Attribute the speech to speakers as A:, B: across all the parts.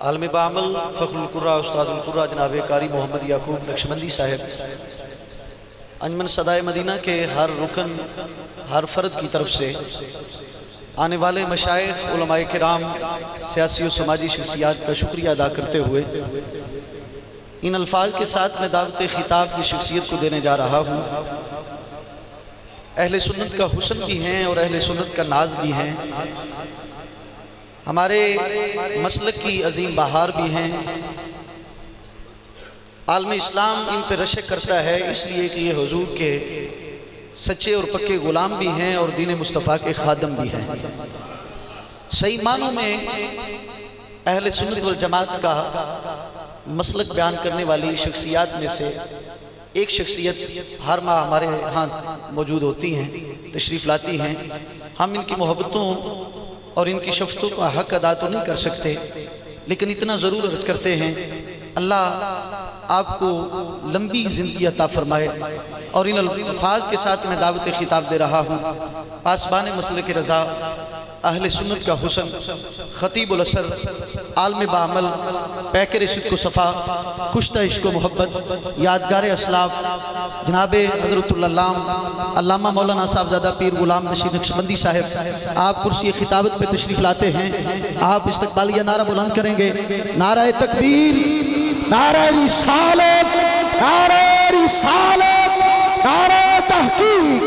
A: عالم بعمل فخر القرہ استاد القرہ جناب قاری محمد یعقوب نقشبندی صاحب انجمن صدائے مدینہ کے ہر رکن ہر فرد کی طرف سے آنے والے مشائخ علماء کرام سیاسی و سماجی شخصیات کا شکریہ ادا کرتے ہوئے ان الفاظ کے ساتھ میں دعوت خطاب کی شخصیت کو دینے جا رہا ہوں۔ اہل سنت کا حسن بھی ہیں اور اہل سنت کا ناز بھی ہیں، ہمارے مسلک کی عظیم بہار بھی ہیں۔ عالم اسلام ان پہ رشک کرتا ہے اس لیے کہ یہ حضور کے سچے اور پکے غلام بھی ہیں اور دین مصطفیٰ کے خادم بھی ہیں۔ صحیح معنوں میں اہل سنت والجماعت کا مسلک بیان کرنے والی شخصیات میں سے ایک شخصیت ہر ماہ ہمارے ہاں موجود ہوتی ہیں، تشریف لاتی ہیں۔ ہم ان کی محبتوں اور ان کی شفتوں کا حق ادا تو نہیں کر سکتے، لیکن اتنا ضرور عرض کرتے ہیں اللہ آپ کو لمبی زندگی عطا فرمائے۔ اور ان الفاظ کے ساتھ میں دعوت خطاب دے رہا ہوں۔ پاسبان مسلک رضا، اہل سنت کا حسن، خطیب الاسر، عالم بعمل، پیکر صدق و صفا، کشتہ عشق و محبت، یادگار اسلاف، جناب حضرت علامہ مولانا صاحبزادہ پیر غلام رشید نقشبندی صاحب، آپ کرسی خطابت پہ تشریف لاتے ہیں۔ آپ استقبالیہ نعرہ بلند کریں گے، نعرہ تکبیر، نعرہ رسالت، نعرہ رسالت، نعرہ تحقیق،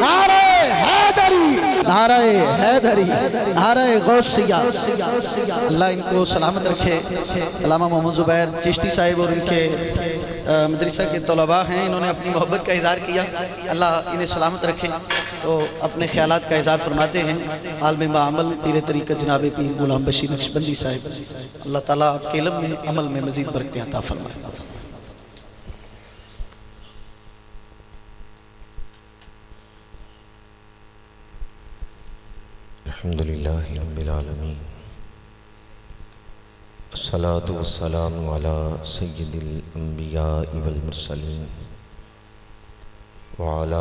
A: نعرہ حیدری، نعرہ حیدری، نعرہ غوثیہ۔ اللہ ان کو سلامت رکھے۔ علامہ محمد زبیر چشتی صاحب اور ان کے مدرسہ کے طلباء ہیں، انہوں نے اپنی محبت کا اظہار کیا، اللہ انہیں سلامت رکھے۔ تو اپنے خیالات کا اظہار فرماتے ہیں عالم بعمل پیر طریقت جناب پیر غلام بشیر نقشبندی صاحب۔ اللہ تعالیٰ آپ کے علم میں عمل میں مزید برکتیں عطا فرمائے۔
B: الحمدللہ رب العالمین، الصلاة والسلام علی سید الانبیاء والمرسلین وعلی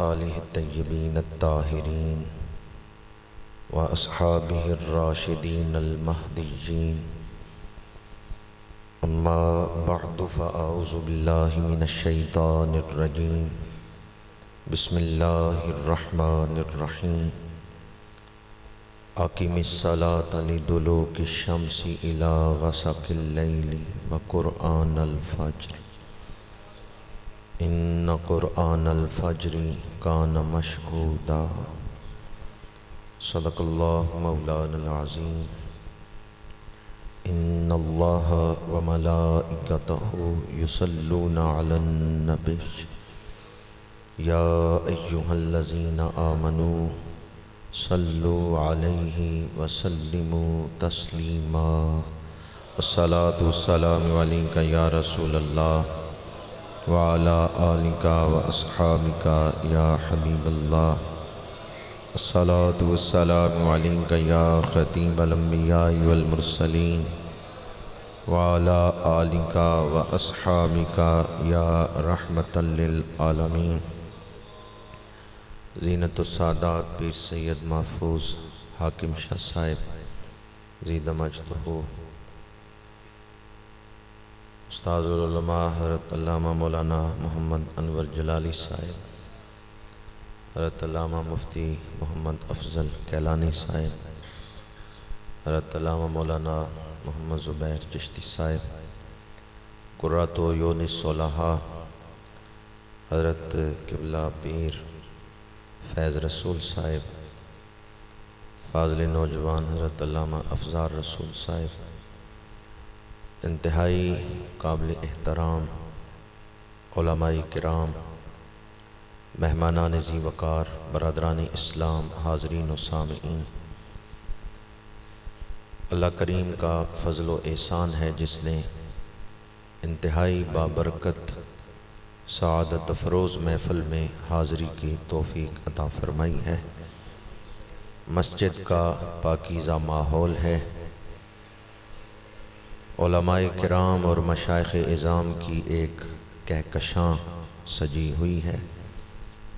B: آلہ الطیبین الطاہرین واصحابہ الراشدین المہدیین، اما بعد فاعوذ باللہ من الشیطان الرجیم، بسم اللہ الرحمن الرحیم۔ اقم الصلاۃ لدلوک الشمس الی غسق اللیل وقرآن الفجر ان قرآن الفجر کان مشہودا۔ صدق اللہ مولانا العظیم۔ ان اللہ وملائکتہ یصلون علی النبی یا ایہا الذین آمنوا صلو علیہ وسلموا تسلیما۔ الصلاۃ والسلام علیک یا رسول اللہ وعلی آلک واصحابک یا حبیب اللہ۔ الصلاۃ والسلام علیک یا خطیب الانبیاء والمرسلین وعلی آلک واصحابک یا رحمۃ للعالمین۔ زینت السادات پیر سید محفوظ حاکم شاہ صاحب زید مجدہ، استاذ العلماء حضرت علامہ مولانا محمد انور جلالی صاحب، حضرت علامہ مفتی محمد افضل کیلانی صاحب، حضرت علامہ مولانا محمد زبیر چشتی صاحب، قرۃ عیون الصلحاء حضرت قبلہ پیر فیض رسول صاحب، فاضل نوجوان حضرت علامہ افزار رسول صاحب، انتہائی قابل احترام علماء کرام، مہمانان ذی وقار، برادران اسلام، حاضرین و سامعین، اللہ کریم کا فضل و احسان ہے جس نے انتہائی بابرکت سعادت افروز محفل میں حاضری کی توفیق عطا فرمائی ہے۔ مسجد کا پاکیزہ ماحول ہے، علماء کرام اور مشائخ اعظام کی ایک کہکشاں سجی ہوئی ہے۔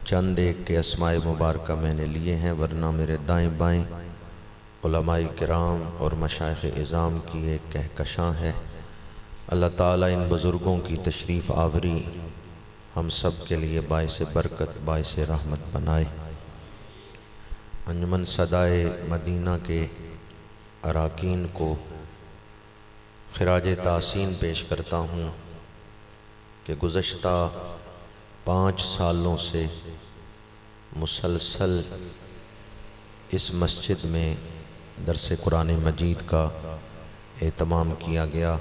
B: چند ایک کے اسماء مبارکہ میں نے لیے ہیں، ورنہ میرے دائیں بائیں علماء کرام اور مشائخ اعظام کی ایک کہکشاں ہے۔ اللہ تعالیٰ ان بزرگوں کی تشریف آوری ہم سب کے لیے باعث برکت، باعث رحمت بنائے۔ انجمن صدائے مدینہ کے اراکین کو خراج تحسین پیش کرتا ہوں کہ گزشتہ 5 سالوں سے مسلسل اس مسجد میں درس قرآن مجید کا اہتمام کیا گیا۔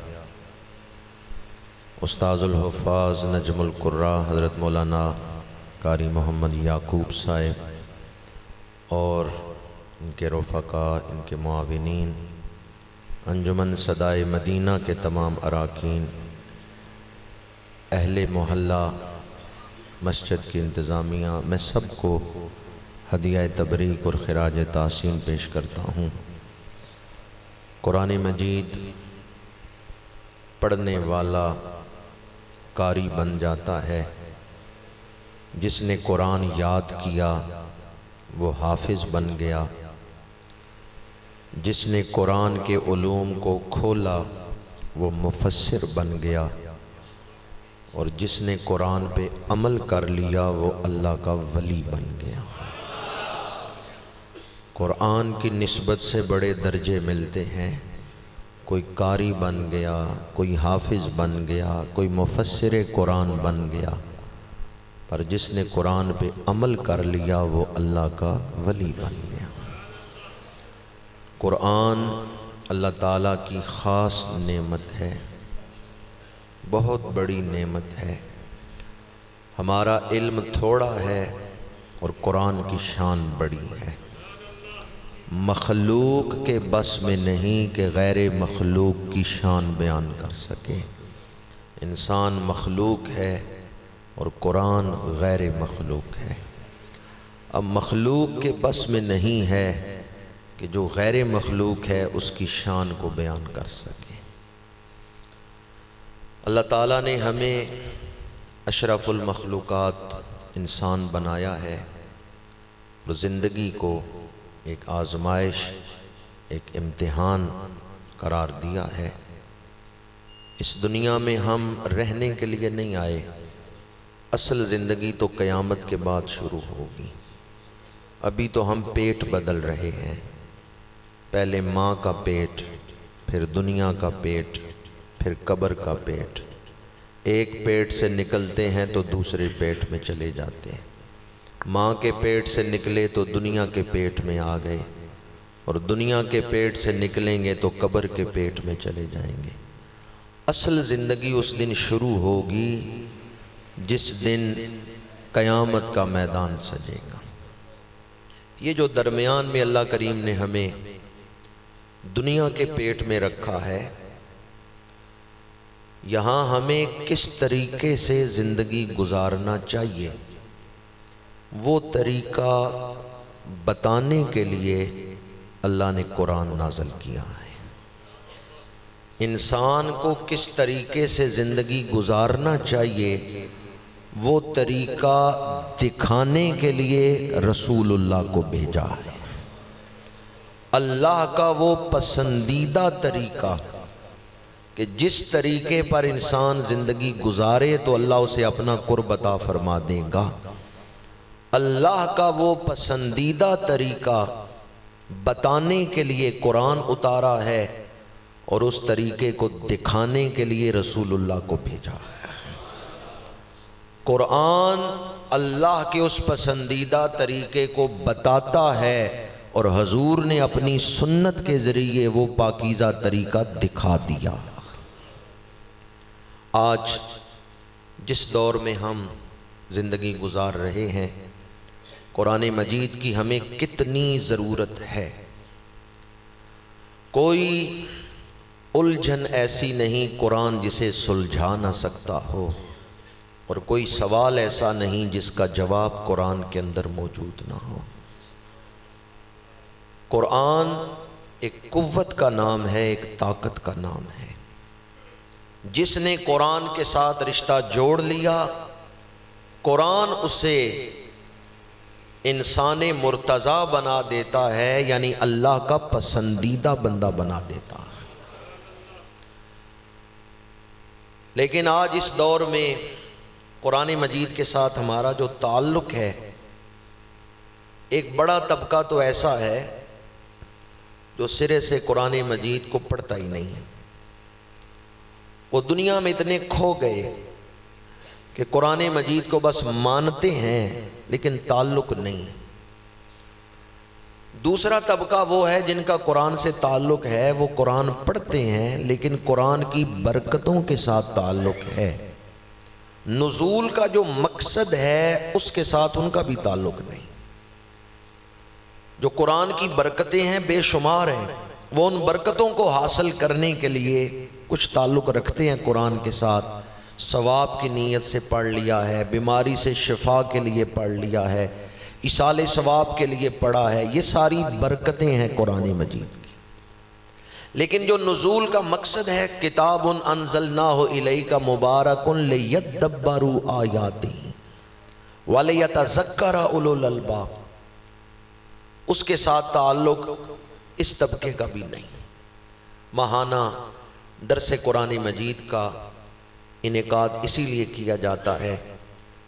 B: استاذ الحفاظ نجم القراء حضرت مولانا قاری محمد یعقوب صاحب اور ان کے رفقاء، ان کے معاونین، انجمن صدائے مدینہ کے تمام اراکین، اہل محلہ، مسجد کی انتظامیہ، میں سب کو ہدیہ تبریک اور خراج تحسین پیش کرتا ہوں۔ قرآن مجید پڑھنے والا قاری بن جاتا ہے، جس نے قرآن یاد کیا وہ حافظ بن گیا، جس نے قرآن کے علوم کو کھولا وہ مفسر بن گیا، اور جس نے قرآن پہ عمل کر لیا وہ اللہ کا ولی بن گیا۔ قرآن کی نسبت سے بڑے درجے ملتے ہیں، کوئی قاری بن گیا، کوئی حافظ بن گیا، کوئی مفسر قرآن بن گیا، پر جس نے قرآن پہ عمل کر لیا وہ اللہ کا ولی بن گیا۔ قرآن اللہ تعالیٰ کی خاص نعمت ہے، بہت بڑی نعمت ہے۔ ہمارا علم تھوڑا ہے اور قرآن کی شان بڑی ہے۔ مخلوق کے بس میں نہیں کہ غیر مخلوق کی شان بیان کر سکے۔ انسان مخلوق ہے اور قرآن غیر مخلوق ہے۔ اب مخلوق کے بس میں نہیں ہے کہ جو غیر مخلوق ہے اس کی شان کو بیان کر سکے۔ اللہ تعالیٰ نے ہمیں اشرف المخلوقات انسان بنایا ہے اور زندگی کو ایک آزمائش، ایک امتحان قرار دیا ہے۔ اس دنیا میں ہم رہنے کے لیے نہیں آئے، اصل زندگی تو قیامت کے بعد شروع ہوگی۔ ابھی تو ہم پیٹ بدل رہے ہیں، پہلے ماں کا پیٹ، پھر دنیا کا پیٹ، پھر قبر کا پیٹ۔ ایک پیٹ سے نکلتے ہیں تو دوسرے پیٹ میں چلے جاتے ہیں۔ ماں کے پیٹ سے نکلے تو دنیا کے پیٹ میں آ گئے، اور دنیا کے پیٹ سے نکلیں گے تو قبر کے پیٹ میں چلے جائیں گے۔ اصل زندگی اس دن شروع ہوگی جس دن قیامت کا میدان سجے گا۔ یہ جو درمیان میں اللہ کریم نے ہمیں دنیا کے پیٹ میں رکھا ہے، یہاں ہمیں کس طریقے سے زندگی گزارنا چاہیے وہ طریقہ بتانے کے لیے اللہ نے قرآن نازل کیا ہے۔ انسان کو کس طریقے سے زندگی گزارنا چاہیے وہ طریقہ دکھانے کے لیے رسول اللہ کو بھیجا ہے۔ اللہ کا وہ پسندیدہ طریقہ کہ جس طریقے پر انسان زندگی گزارے تو اللہ اسے اپنا قرب عطا فرما دے گا۔ اللہ کا وہ پسندیدہ طریقہ بتانے کے لیے قرآن اتارا ہے، اور اس طریقے کو دکھانے کے لیے رسول اللہ کو بھیجا ہے۔ قرآن اللہ کے اس پسندیدہ طریقے کو بتاتا ہے، اور حضور نے اپنی سنت کے ذریعے وہ پاکیزہ طریقہ دکھا دیا۔ آج جس دور میں ہم زندگی گزار رہے ہیں، قرآن مجید کی ہمیں کتنی ضرورت ہے۔ کوئی الجھن ایسی نہیں قرآن جسے سلجھا نہ سکتا ہو، اور کوئی سوال ایسا نہیں جس کا جواب قرآن کے اندر موجود نہ ہو۔ قرآن ایک قوت کا نام ہے، ایک طاقت کا نام ہے۔ جس نے قرآن کے ساتھ رشتہ جوڑ لیا، قرآن اسے انسان مرتضی بنا دیتا ہے، یعنی اللہ کا پسندیدہ بندہ بنا دیتا ہے۔ لیکن آج اس دور میں قرآن مجید کے ساتھ ہمارا جو تعلق ہے، ایک بڑا طبقہ تو ایسا ہے جو سرے سے قرآن مجید کو پڑھتا ہی نہیں ہے۔ وہ دنیا میں اتنے کھو گئے کہ قرآن مجید کو بس مانتے ہیں لیکن تعلق نہیں۔ دوسرا طبقہ وہ ہے جن کا قرآن سے تعلق ہے، وہ قرآن پڑھتے ہیں لیکن قرآن کی برکتوں کے ساتھ تعلق ہے، نزول کا جو مقصد ہے اس کے ساتھ ان کا بھی تعلق نہیں۔ جو قرآن کی برکتیں ہیں بے شمار ہیں، وہ ان برکتوں کو حاصل کرنے کے لیے کچھ تعلق رکھتے ہیں قرآن کے ساتھ، ثواب کی نیت سے پڑھ لیا ہے، بیماری سے شفا کے لیے پڑھ لیا ہے، ایصال ثواب کے لیے پڑھا ہے، یہ ساری برکتیں ہیں قرآن مجید کی۔ لیکن جو نزول کا مقصد ہے، کتاب انزلناہ الیک مبارک لیدبروا آیاتہ ولیتذکر اولو الالباب، اس کے ساتھ تعلق اس طبقے کا بھی نہیں۔ ماہانہ درس قرآن مجید کا انعقاد اسی لیے کیا جاتا ہے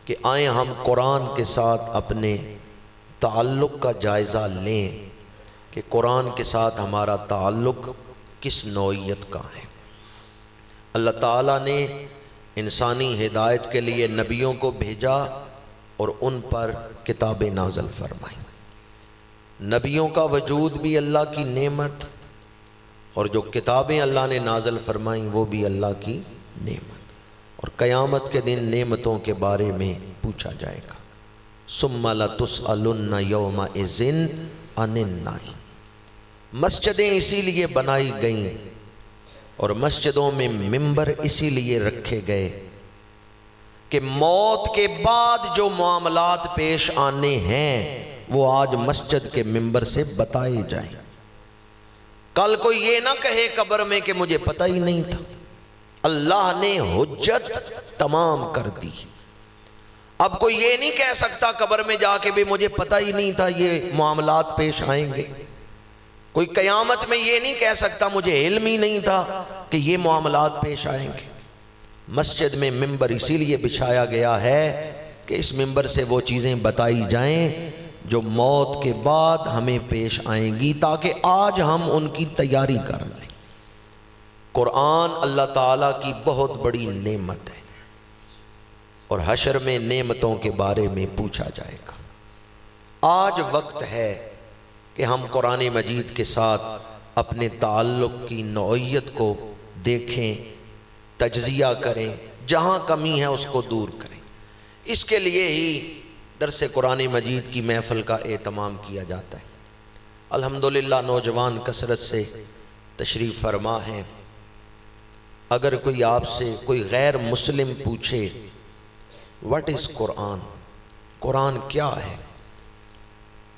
B: کہ آئیں ہم قرآن کے ساتھ اپنے تعلق کا جائزہ لیں کہ قرآن کے ساتھ ہمارا تعلق کس نوعیت کا ہے۔ اللہ تعالیٰ نے انسانی ہدایت کے لیے نبیوں کو بھیجا اور ان پر کتابیں نازل فرمائیں۔ نبیوں کا وجود بھی اللہ کی نعمت، اور جو کتابیں اللہ نے نازل فرمائیں وہ بھی اللہ کی نعمت، اور قیامت کے دن نعمتوں کے بارے میں پوچھا جائے گا۔ ثم لتسألن یومئذ عن النعیم۔ مسجدیں اسی لیے بنائی گئیں اور مسجدوں میں ممبر اسی لیے رکھے گئے کہ موت کے بعد جو معاملات پیش آنے ہیں وہ آج مسجد کے ممبر سے بتائے جائیں۔ کل کوئی یہ نہ کہے قبر میں کہ مجھے پتہ ہی نہیں تھا، اللہ نے حجت تمام کر دی۔ اب کوئی یہ نہیں کہہ سکتا قبر میں جا کے بھی مجھے پتہ ہی نہیں تھا یہ معاملات پیش آئیں گے۔ کوئی قیامت میں یہ نہیں کہہ سکتا مجھے علم ہی نہیں تھا کہ یہ معاملات پیش آئیں گے۔ مسجد میں ممبر اسی لیے بچھایا گیا ہے کہ اس ممبر سے وہ چیزیں بتائی جائیں جو موت کے بعد ہمیں پیش آئیں گی، تاکہ آج ہم ان کی تیاری کر لیں۔ قرآن اللہ تعالیٰ کی بہت بڑی نعمت ہے، اور حشر میں نعمتوں کے بارے میں پوچھا جائے گا۔ آج وقت ہے کہ ہم قرآن مجید کے ساتھ اپنے تعلق کی نوعیت کو دیکھیں، تجزیہ کریں، جہاں کمی ہے اس کو دور کریں۔ اس کے لیے ہی درس قرآن مجید کی محفل کا اہتمام کیا جاتا ہے۔ الحمدللہ نوجوان کثرت سے تشریف فرما ہیں۔ اگر کوئی آپ سے کوئی غیر مسلم پوچھے واٹ از قرآن، قرآن کیا ہے،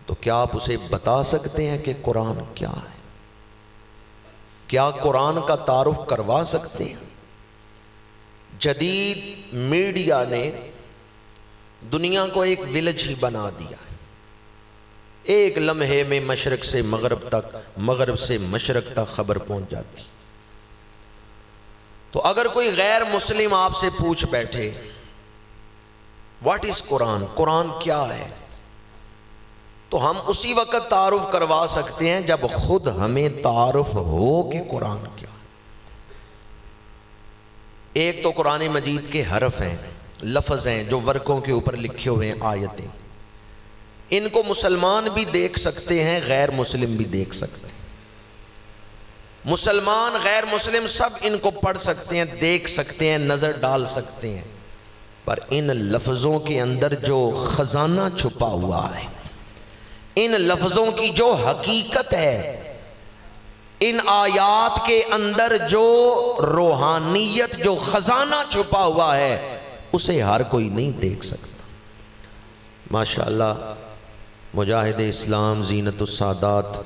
B: تو کیا آپ اسے بتا سکتے ہیں کہ قرآن کیا ہے؟ کیا قرآن کا تعارف کروا سکتے ہیں؟ جدید میڈیا نے دنیا کو ایک ویلج ہی بنا دیا ہے۔ ایک لمحے میں مشرق سے مغرب تک، مغرب سے مشرق تک خبر پہنچ جاتی۔ تو اگر کوئی غیر مسلم آپ سے پوچھ بیٹھے واٹ از قرآن، قرآن کیا ہے، تو ہم اسی وقت تعارف کروا سکتے ہیں جب خود ہمیں تعارف ہو کہ قرآن کیا ہے۔ ایک تو قرآن مجید کے حرف ہیں، لفظ ہیں جو ورقوں کے اوپر لکھے ہوئے ہیں، آیتیں، ان کو مسلمان بھی دیکھ سکتے ہیں، غیر مسلم بھی دیکھ سکتے ہیں۔ مسلمان غیر مسلم سب ان کو پڑھ سکتے ہیں، دیکھ سکتے ہیں، نظر ڈال سکتے ہیں، پر ان لفظوں کے اندر جو خزانہ چھپا ہوا ہے، ان لفظوں کی جو حقیقت ہے، ان آیات کے اندر جو روحانیت، جو خزانہ چھپا ہوا ہے، اسے ہر کوئی نہیں دیکھ سکتا۔ ماشاءاللہ مجاہد اسلام زینت السادات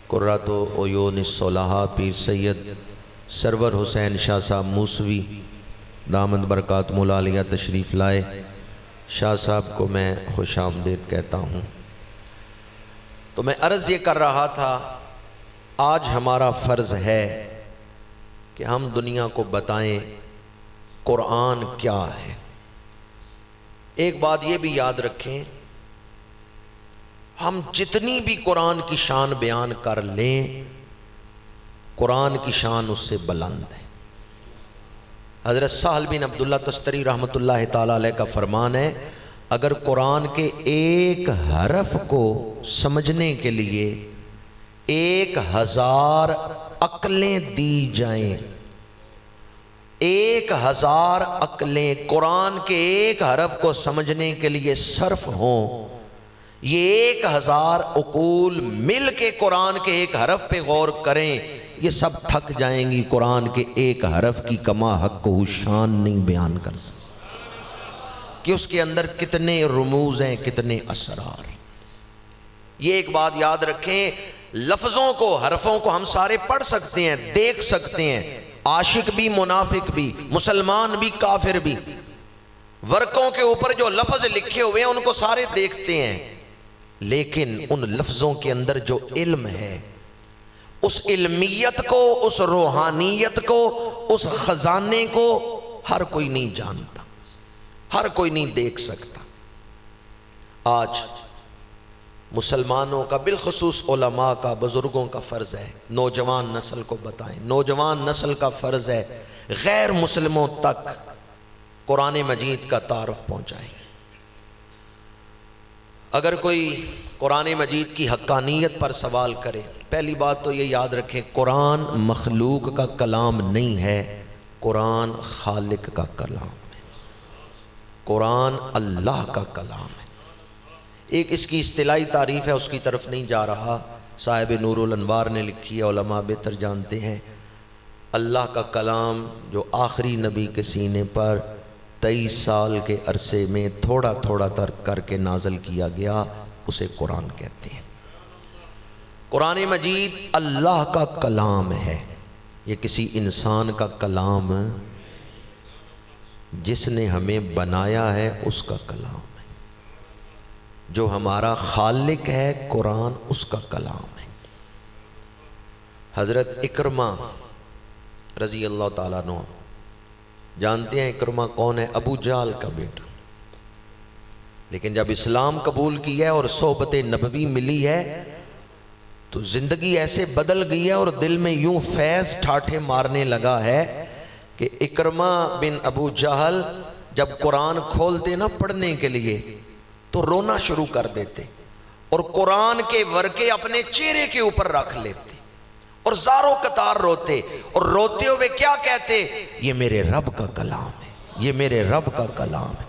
B: قرۃ عیون الصلحاء پیر سید سرور حسین شاہ صاحب موسوی دامت برکاتہم العالیہ تشریف لائے۔ شاہ صاحب کو میں خوش آمدید کہتا ہوں۔ تو میں عرض یہ کر رہا تھا، آج ہمارا فرض ہے کہ ہم دنیا کو بتائیں قرآن کیا ہے۔ ایک بات یہ بھی یاد رکھیں، ہم جتنی بھی قرآن کی شان بیان کر لیں، قرآن کی شان اس سے بلند ہے۔ حضرت سہل بن عبداللہ تستری رحمۃ اللہ تعالیٰ علیہ کا فرمان ہے، اگر قرآن کے ایک حرف کو سمجھنے کے لیے 1000 عقلیں دی جائیں، 1000 عقلیں قرآن کے ایک حرف کو سمجھنے کے لیے صرف ہوں، یہ 1000 عقول مل کے قرآن کے ایک حرف پہ غور کریں، یہ سب تھک جائیں گی، قرآن کے ایک حرف کی کما حق و شان نہیں بیان کر سکتے کہ اس کے اندر کتنے رموز ہیں، کتنے اسرار۔ یہ ایک بات یاد رکھیں، لفظوں کو، حرفوں کو ہم سارے پڑھ سکتے ہیں، دیکھ سکتے ہیں، عاشق بھی، منافق بھی، مسلمان بھی، کافر بھی، ورقوں کے اوپر جو لفظ لکھے ہوئے ہیں ان کو سارے دیکھتے ہیں، لیکن ان لفظوں کے اندر جو علم ہے، اس علمیت کو، اس روحانیت کو، اس خزانے کو ہر کوئی نہیں جانتا، ہر کوئی نہیں دیکھ سکتا۔ آج مسلمانوں کا، بالخصوص علماء کا، بزرگوں کا فرض ہے نوجوان نسل کو بتائیں، نوجوان نسل کا فرض ہے غیر مسلموں تک قرآن مجید کا تعارف پہنچائیں۔ اگر کوئی قرآن مجید کی حقانیت پر سوال کرے، پہلی بات تو یہ یاد رکھیں، قرآن مخلوق کا کلام نہیں ہے، قرآن خالق کا کلام ہے، قرآن اللہ کا کلام ہے۔ ایک اس کی اصطلاحی تعریف ہے، اس کی طرف نہیں جا رہا، صاحب نور الانوار نے لکھی ہے، علماء بہتر جانتے ہیں۔ اللہ کا کلام جو آخری نبی کے سینے پر 23 سال کے عرصے میں تھوڑا تھوڑا تر کر کے نازل کیا گیا، اسے قرآن کہتے ہیں۔ قرآن مجید اللہ کا کلام ہے، یہ کسی انسان کا کلام، جس نے ہمیں بنایا ہے اس کا کلام ہے، جو ہمارا خالق ہے قرآن اس کا کلام ہے۔ حضرت اکرمہ رضی اللہ تعالیٰ عنہ، جانتے ہیں اکرمہ کون ہے؟ ابو جہل کا بیٹا، لیکن جب اسلام قبول کیا ہے اور صحبت نبوی ملی ہے تو زندگی ایسے بدل گئی ہے اور دل میں یوں فیض ٹھاٹھے مارنے لگا ہے کہ اکرمہ بن ابو جہل جب قرآن کھولتے نا پڑھنے کے لیے تو رونا شروع کر دیتے، اور قرآن کے ورقے اپنے چہرے کے اوپر رکھ لیتے اور زاروں قطار روتے، اور روتے ہوئے کیا کہتے؟ یہ میرے رب کا کلام ہے، یہ میرے رب کا کلام ہے،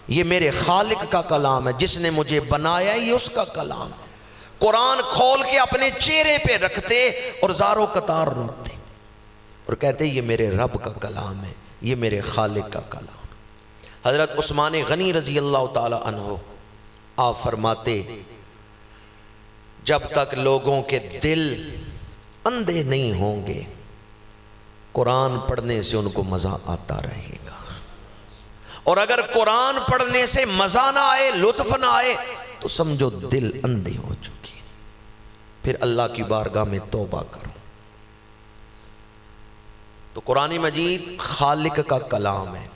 B: یہ میرے خالق کا کلام ہے، جس نے مجھے بنایا یہ اس کا کلام ہے۔ قرآن کھول کے اپنے چہرے پہ رکھتے اور زاروں قطار روتے اور کہتے یہ میرے رب کا کلام ہے، یہ میرے خالق کا کلام۔ حضرت عثمان غنی رضی اللہ تعالی عنہ آپ فرماتے، جب تک لوگوں کے دل اندھے نہیں ہوں گے قرآن پڑھنے سے ان کو مزہ آتا رہے گا، اور اگر قرآن پڑھنے سے مزہ نہ آئے، لطف نہ آئے، تو سمجھو دل اندھے ہو چکے، پھر اللہ کی بارگاہ میں توبہ کرو۔ تو قرآن مجید خالق کا کلام ہے،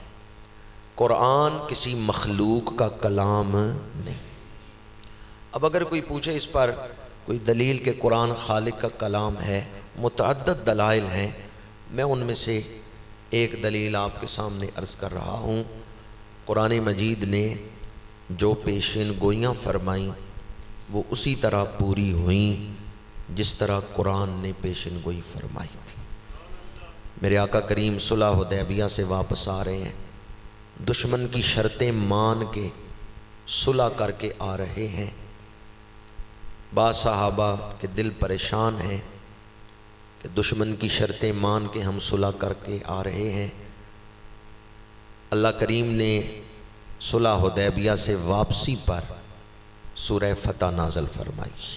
B: قرآن کسی مخلوق کا کلام نہیں۔ اب اگر کوئی پوچھے اس پر کوئی دلیل کہ قرآن خالق کا کلام ہے، متعدد دلائل ہیں، میں ان میں سے ایک دلیل آپ کے سامنے عرض کر رہا ہوں۔ قرآن مجید نے جو پیشین گوئیاں فرمائیں وہ اسی طرح پوری ہوئیں جس طرح قرآن نے پیشین گوئی فرمائی تھی۔ میرے آقا کریم صلح حدیبیہ سے واپس آ رہے ہیں، دشمن کی شرطیں مان کے صلح کر کے آ رہے ہیں، بعض صحابہ کے دل پریشان ہیں کہ دشمن کی شرطیں مان کے ہم صلح کر کے آ رہے ہیں۔ اللہ کریم نے صلح حدیبیہ سے واپسی پر سورہ فتح نازل فرمائی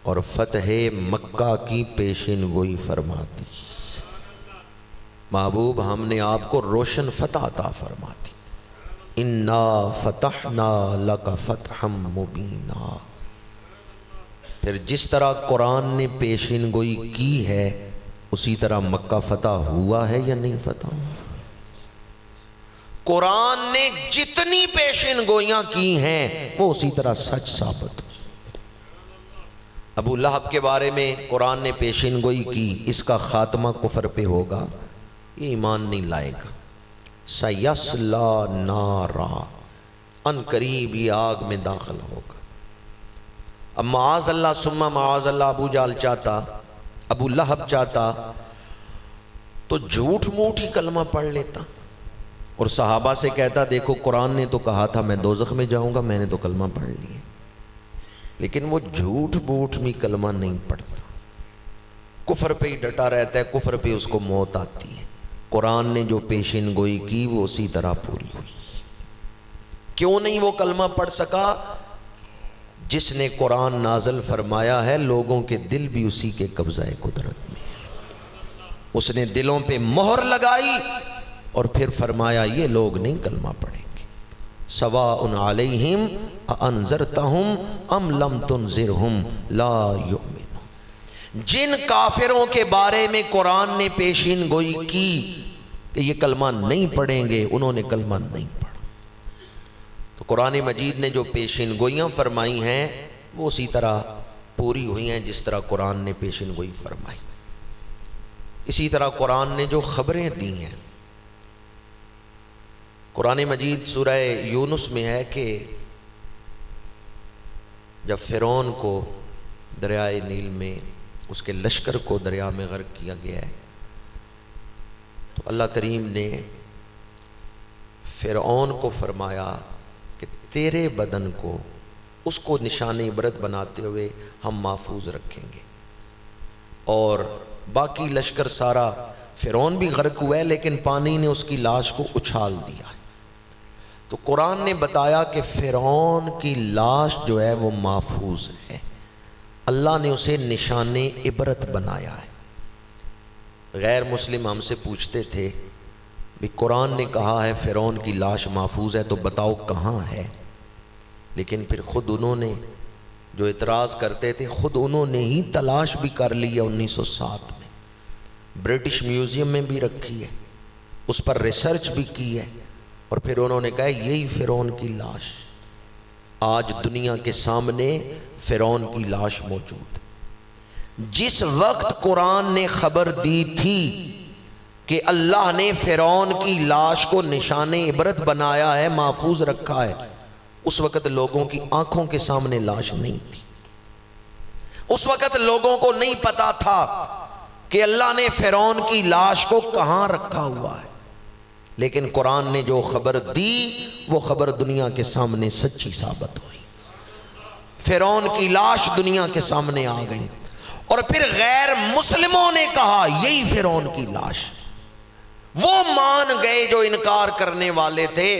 B: اور فتح مکہ کی پیشین گوئی فرما دی۔ محبوب ہم نے آپ کو روشن فتح عطا فرما دی، اِنَّا فَتَحْنَا لَكَ فَتْحًا مُبِينًا۔ پھر جس طرح قرآن نے پیشین گوئی کی ہے اسی طرح مکہ فتح ہوا ہے یا نہیں فتح ہوا؟ قرآن نے جتنی پیشین گوئیاں کی ہیں وہ اسی طرح سچ ثابت ہو۔ ابو لہب کے بارے میں قرآن نے پیشین گوئی کی اس کا خاتمہ کفر پہ ہوگا، یہ ایمان نہیں لائے گا۔ سَيَصْلَى نَارًا، ان قریب یہ آگ میں داخل ہوگا۔ اب معاذ اللہ ثم معاذ اللہ ابو جہل چاہتا، ابو لہب چاہتا تو جھوٹ موٹ ہی کلمہ پڑھ لیتا اور صحابہ سے کہتا دیکھو قرآن نے تو کہا تھا میں دوزخ میں جاؤں گا، میں نے تو کلمہ پڑھ لیا، لیکن وہ جھوٹ موٹ میں کلمہ نہیں پڑھتا، کفر پہ ہی ڈٹا رہتا ہے، کفر پہ اس کو موت آتی ہے۔ قرآن نے جو پیشین گوئی کی وہ اسی طرح پوری ہوئی۔ کیوں نہیں وہ کلمہ پڑھ سکا؟ جس نے قرآن نازل فرمایا ہے لوگوں کے دل بھی اسی کے قبضہ قدرت میں، اس نے دلوں پہ مہر لگائی اور پھر فرمایا یہ لوگ نہیں کلمہ پڑھیں گے۔ سواء علیہم انذرتہم ام لم تنذرہم لا یؤمنون۔ جن کافروں کے بارے میں قرآن نے پیشین گوئی کی کہ یہ کلمہ نہیں پڑھیں گے، انہوں نے کلمہ نہیں پڑھا۔ تو قرآن مجید نے جو پیشین گوئیاں فرمائی ہیں وہ اسی طرح پوری ہوئی ہیں جس طرح قرآن نے پیشین گوئی فرمائی۔ اسی طرح قرآن نے جو خبریں دی ہیں، قرآن مجید سورہ یونس میں ہے کہ جب فرعون کو دریائے نیل میں اس کے لشکر کو دریا میں غرق کیا گیا ہے تو اللہ کریم نے فرعون کو فرمایا کہ تیرے بدن کو اس کو نشان عبرت بناتے ہوئے ہم محفوظ رکھیں گے، اور باقی لشکر سارا، فرعون بھی غرق ہوا ہے لیکن پانی نے اس کی لاش کو اچھال دیا ہے۔ تو قرآن نے بتایا کہ فرعون کی لاش جو ہے وہ محفوظ ہے، اللہ نے اسے نشان عبرت بنایا ہے۔ غیر مسلم ہم سے پوچھتے تھے بھی قرآن نے کہا ہے فرعون کی لاش محفوظ ہے تو بتاؤ کہاں ہے، لیکن پھر خود انہوں نے جو اعتراض کرتے تھے خود انہوں نے ہی تلاش بھی کر لی ہے 1907 میں، برٹش میوزیم میں بھی رکھی ہے، اس پر ریسرچ بھی کی ہے، اور پھر انہوں نے کہا یہی فرعون کی لاش، آج دنیا کے سامنے فرعون کی لاش موجود ہے۔ جس وقت قرآن نے خبر دی تھی کہ اللہ نے فرعون کی لاش کو نشان عبرت بنایا ہے، محفوظ رکھا ہے، اس وقت لوگوں کی آنکھوں کے سامنے لاش نہیں تھی، اس وقت لوگوں کو نہیں پتا تھا کہ اللہ نے فرعون کی لاش کو کہاں رکھا ہوا ہے، لیکن قرآن نے جو خبر دی وہ خبر دنیا کے سامنے سچی ثابت ہوئی، فرعون کی لاش دنیا کے سامنے آ گئی، اور پھر غیر مسلموں نے کہا یہی فرعون کی لاش، وہ مان گئے جو انکار کرنے والے تھے،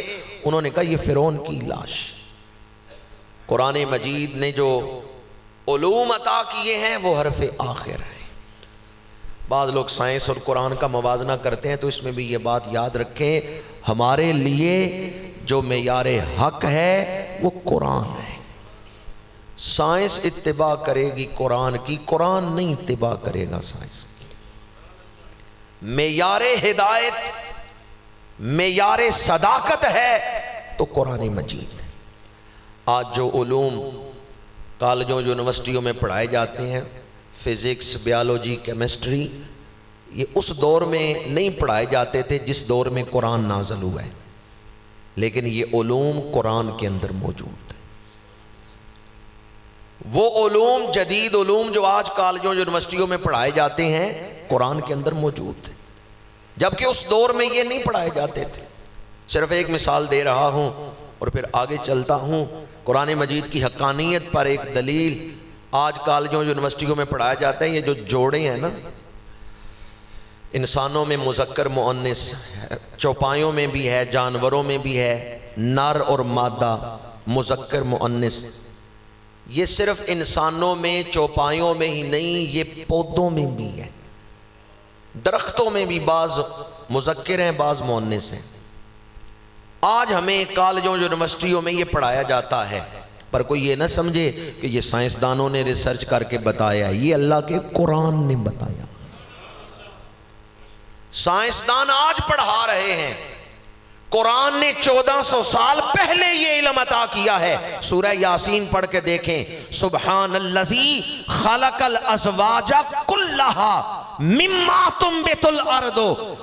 B: انہوں نے کہا یہ فرعون کی لاش۔ قرآن مجید نے جو علوم عطا کیے ہیں وہ حرف آخر ہیں۔ بعض لوگ سائنس اور قرآن کا موازنہ کرتے ہیں تو اس میں بھی یہ بات یاد رکھیں، ہمارے لیے جو معیار حق ہے وہ قرآن ہے۔ سائنس اتباع کرے گی قرآن کی، قرآن نہیں اتباع کرے گا سائنس کی۔ معیار ہدایت، معیار صداقت ہے تو قرآن مجید۔ آج جو علوم کالجوں یونیورسٹیوں میں پڑھائے جاتے ہیں، فزکس، بیالوجی، کیمسٹری، یہ اس دور میں نہیں پڑھائے جاتے تھے جس دور میں قرآن نازل ہوا ہے، لیکن یہ علوم قرآن کے اندر موجود ہے۔ وہ علوم، جدید علوم جو آج کالجوں یونیورسٹیوں میں پڑھائے جاتے ہیں قرآن کے اندر موجود ہے، جبکہ اس دور میں یہ نہیں پڑھائے جاتے تھے۔ صرف ایک مثال دے رہا ہوں اور پھر آگے چلتا ہوں۔ قرآن مجید کی حقانیت پر ایک دلیل، آج کالجوں یونیورسٹیوں میں پڑھایا جاتا ہے یہ جو جوڑے ہیں نا، انسانوں میں مذکر مؤنث، چوپایوں میں بھی ہے، جانوروں میں بھی ہے، نر اور مادہ، مذکر مؤنث، یہ صرف انسانوں میں، چوپایوں میں ہی نہیں، یہ پودوں میں بھی ہے، درختوں میں بھی بعض مذکر ہیں بعض مؤنث ہیں۔ آج ہمیں کالجوں یونیورسٹیوں میں یہ پڑھایا جاتا ہے پر کوئی یہ نہ سمجھے کہ یہ سائنسدانوں نے ریسرچ کر کے بتایا، یہ اللہ کے قرآن نے بتایا۔ سائنسدان آج پڑھا رہے ہیں، قرآن نے 1400 سال پہلے یہ علم عطا کیا ہے۔ سورہ یاسین پڑھ کے دیکھیں، سبحان الذی خلق الازواج کلھا مما تنبت الارض،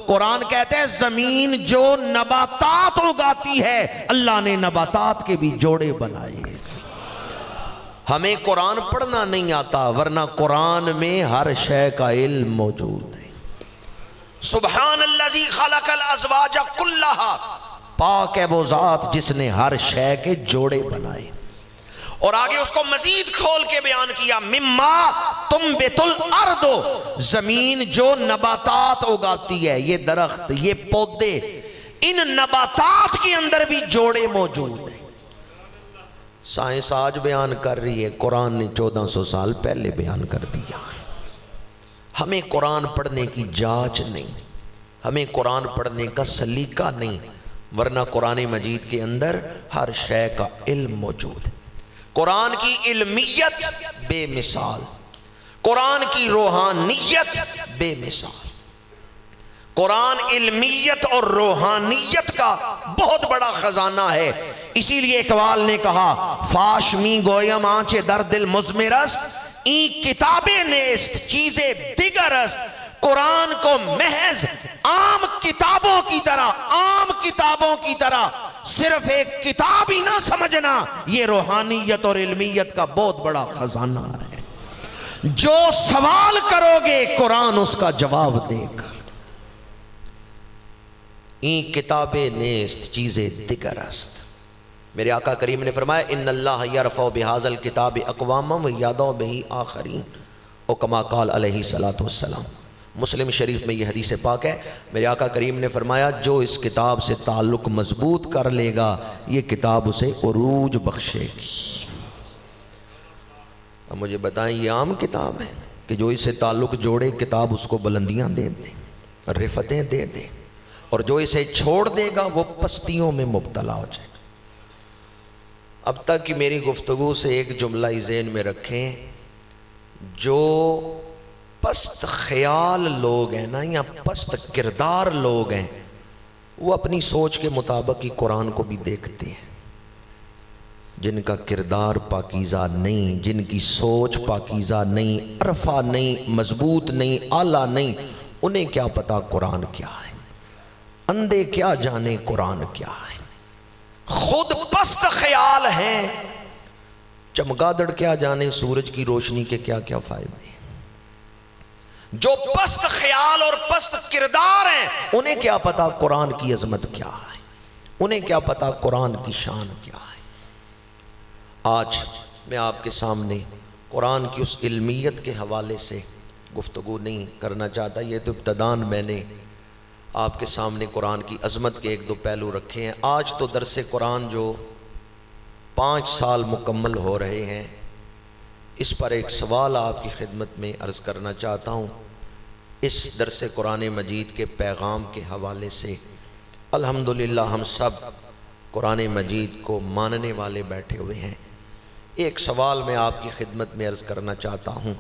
B: قرآن کہتے ہیں زمین جو نباتات اگاتی ہے، اللہ نے نباتات کے بھی جوڑے بنائے۔ ہمیں قرآن پڑھنا نہیں آتا، ورنہ قرآن میں ہر شے کا علم موجود ہے۔ سبحان الذی خلق الازواج کلھا، پاک ہے وہ ذات جس نے ہر شے کے جوڑے بنائے۔ اور آگے اس کو مزید کھول کے بیان کیا، مما تنبت الارض، زمین جو نباتات اگاتی ہے، یہ درخت، یہ پودے، ان نباتات کے اندر بھی جوڑے موجود ہیں۔ سائنس آج بیان کر رہی ہے، قرآن نے 1400 سال پہلے بیان کر دیا۔ ہمیں قرآن پڑھنے کی جانچ نہیں، ہمیں قرآن پڑھنے کا سلیقہ نہیں، ورنہ قرآن مجید کے اندر ہر شے کا علم موجود ہے۔ قرآن کی علمیت بے مثال، قرآن کی روحانیت بے مثال۔ قرآن علمیت اور روحانیت کا بہت بڑا خزانہ ہے۔ اسی لیے اقبال نے کہا، فاش می گویم آنچے در دل مزمرست، این کتابیں نیست چیزیں دیگر است۔ قرآن کو محض عام کتابوں کی طرح صرف ایک کتاب ہی نہ سمجھنا، یہ روحانیت اور علمیت کا بہت بڑا خزانہ ہے۔ جو سوال کرو گے قرآن اس کا جواب دے گا۔ این کتابیں نیست چیزیں دیگر است۔ میرے آقا کریم نے فرمایا، ان اللہ یرفع بہذا الکتاب اقواما ویضع بہ آخرین، او کما قال علیہ الصلوۃ والسلام۔ مسلم شریف میں یہ حدیث پاک ہے، میرے آقا کریم نے فرمایا، جو اس کتاب سے تعلق مضبوط کر لے گا، یہ کتاب اسے عروج بخشے گی۔ اب مجھے بتائیں، یہ عام کتاب ہے کہ جو اس سے تعلق جوڑے کتاب اس کو بلندیاں دے دے، رفعتیں دے دے، اور جو اسے چھوڑ دے گا وہ پستیوں میں مبتلا ہو جائے گا۔ اب تک کی میری گفتگو سے ایک جملہ ہی ذہن میں رکھیں، جو پست خیال لوگ ہیں نا، یا پست کردار لوگ ہیں، وہ اپنی سوچ کے مطابق ہی قرآن کو بھی دیکھتے ہیں۔ جن کا کردار پاکیزہ نہیں، جن کی سوچ پاکیزہ نہیں، عرفہ نہیں، مضبوط نہیں، اعلیٰ نہیں، انہیں کیا پتا قرآن کیا ہے؟ اندھے کیا جانے قرآن کیا ہے؟ خود پست خیال ہیں، چمگادڑ کیا جانے سورج کی روشنی کے کیا کیا فائدے ہیں۔ جو پست خیال اور پست کردار ہیں، انہیں کیا پتا قرآن کی عظمت کیا ہے، انہیں کیا پتا قرآن کی شان کیا ہے۔ آج میں آپ کے سامنے قرآن کی اس علمیت کے حوالے سے گفتگو نہیں کرنا چاہتا، یہ تو ابتداً میں نے آپ کے سامنے قرآن کی عظمت کے ایک دو پہلو رکھے ہیں۔ آج تو درس قرآن جو 5 سال مکمل ہو رہے ہیں، اس پر ایک سوال آپ کی خدمت میں عرض کرنا چاہتا ہوں۔ اس درس قرآن مجید کے پیغام کے حوالے سے الحمدللہ ہم سب قرآن مجید کو ماننے والے بیٹھے ہوئے ہیں۔ ایک سوال میں آپ کی خدمت میں عرض کرنا چاہتا ہوں،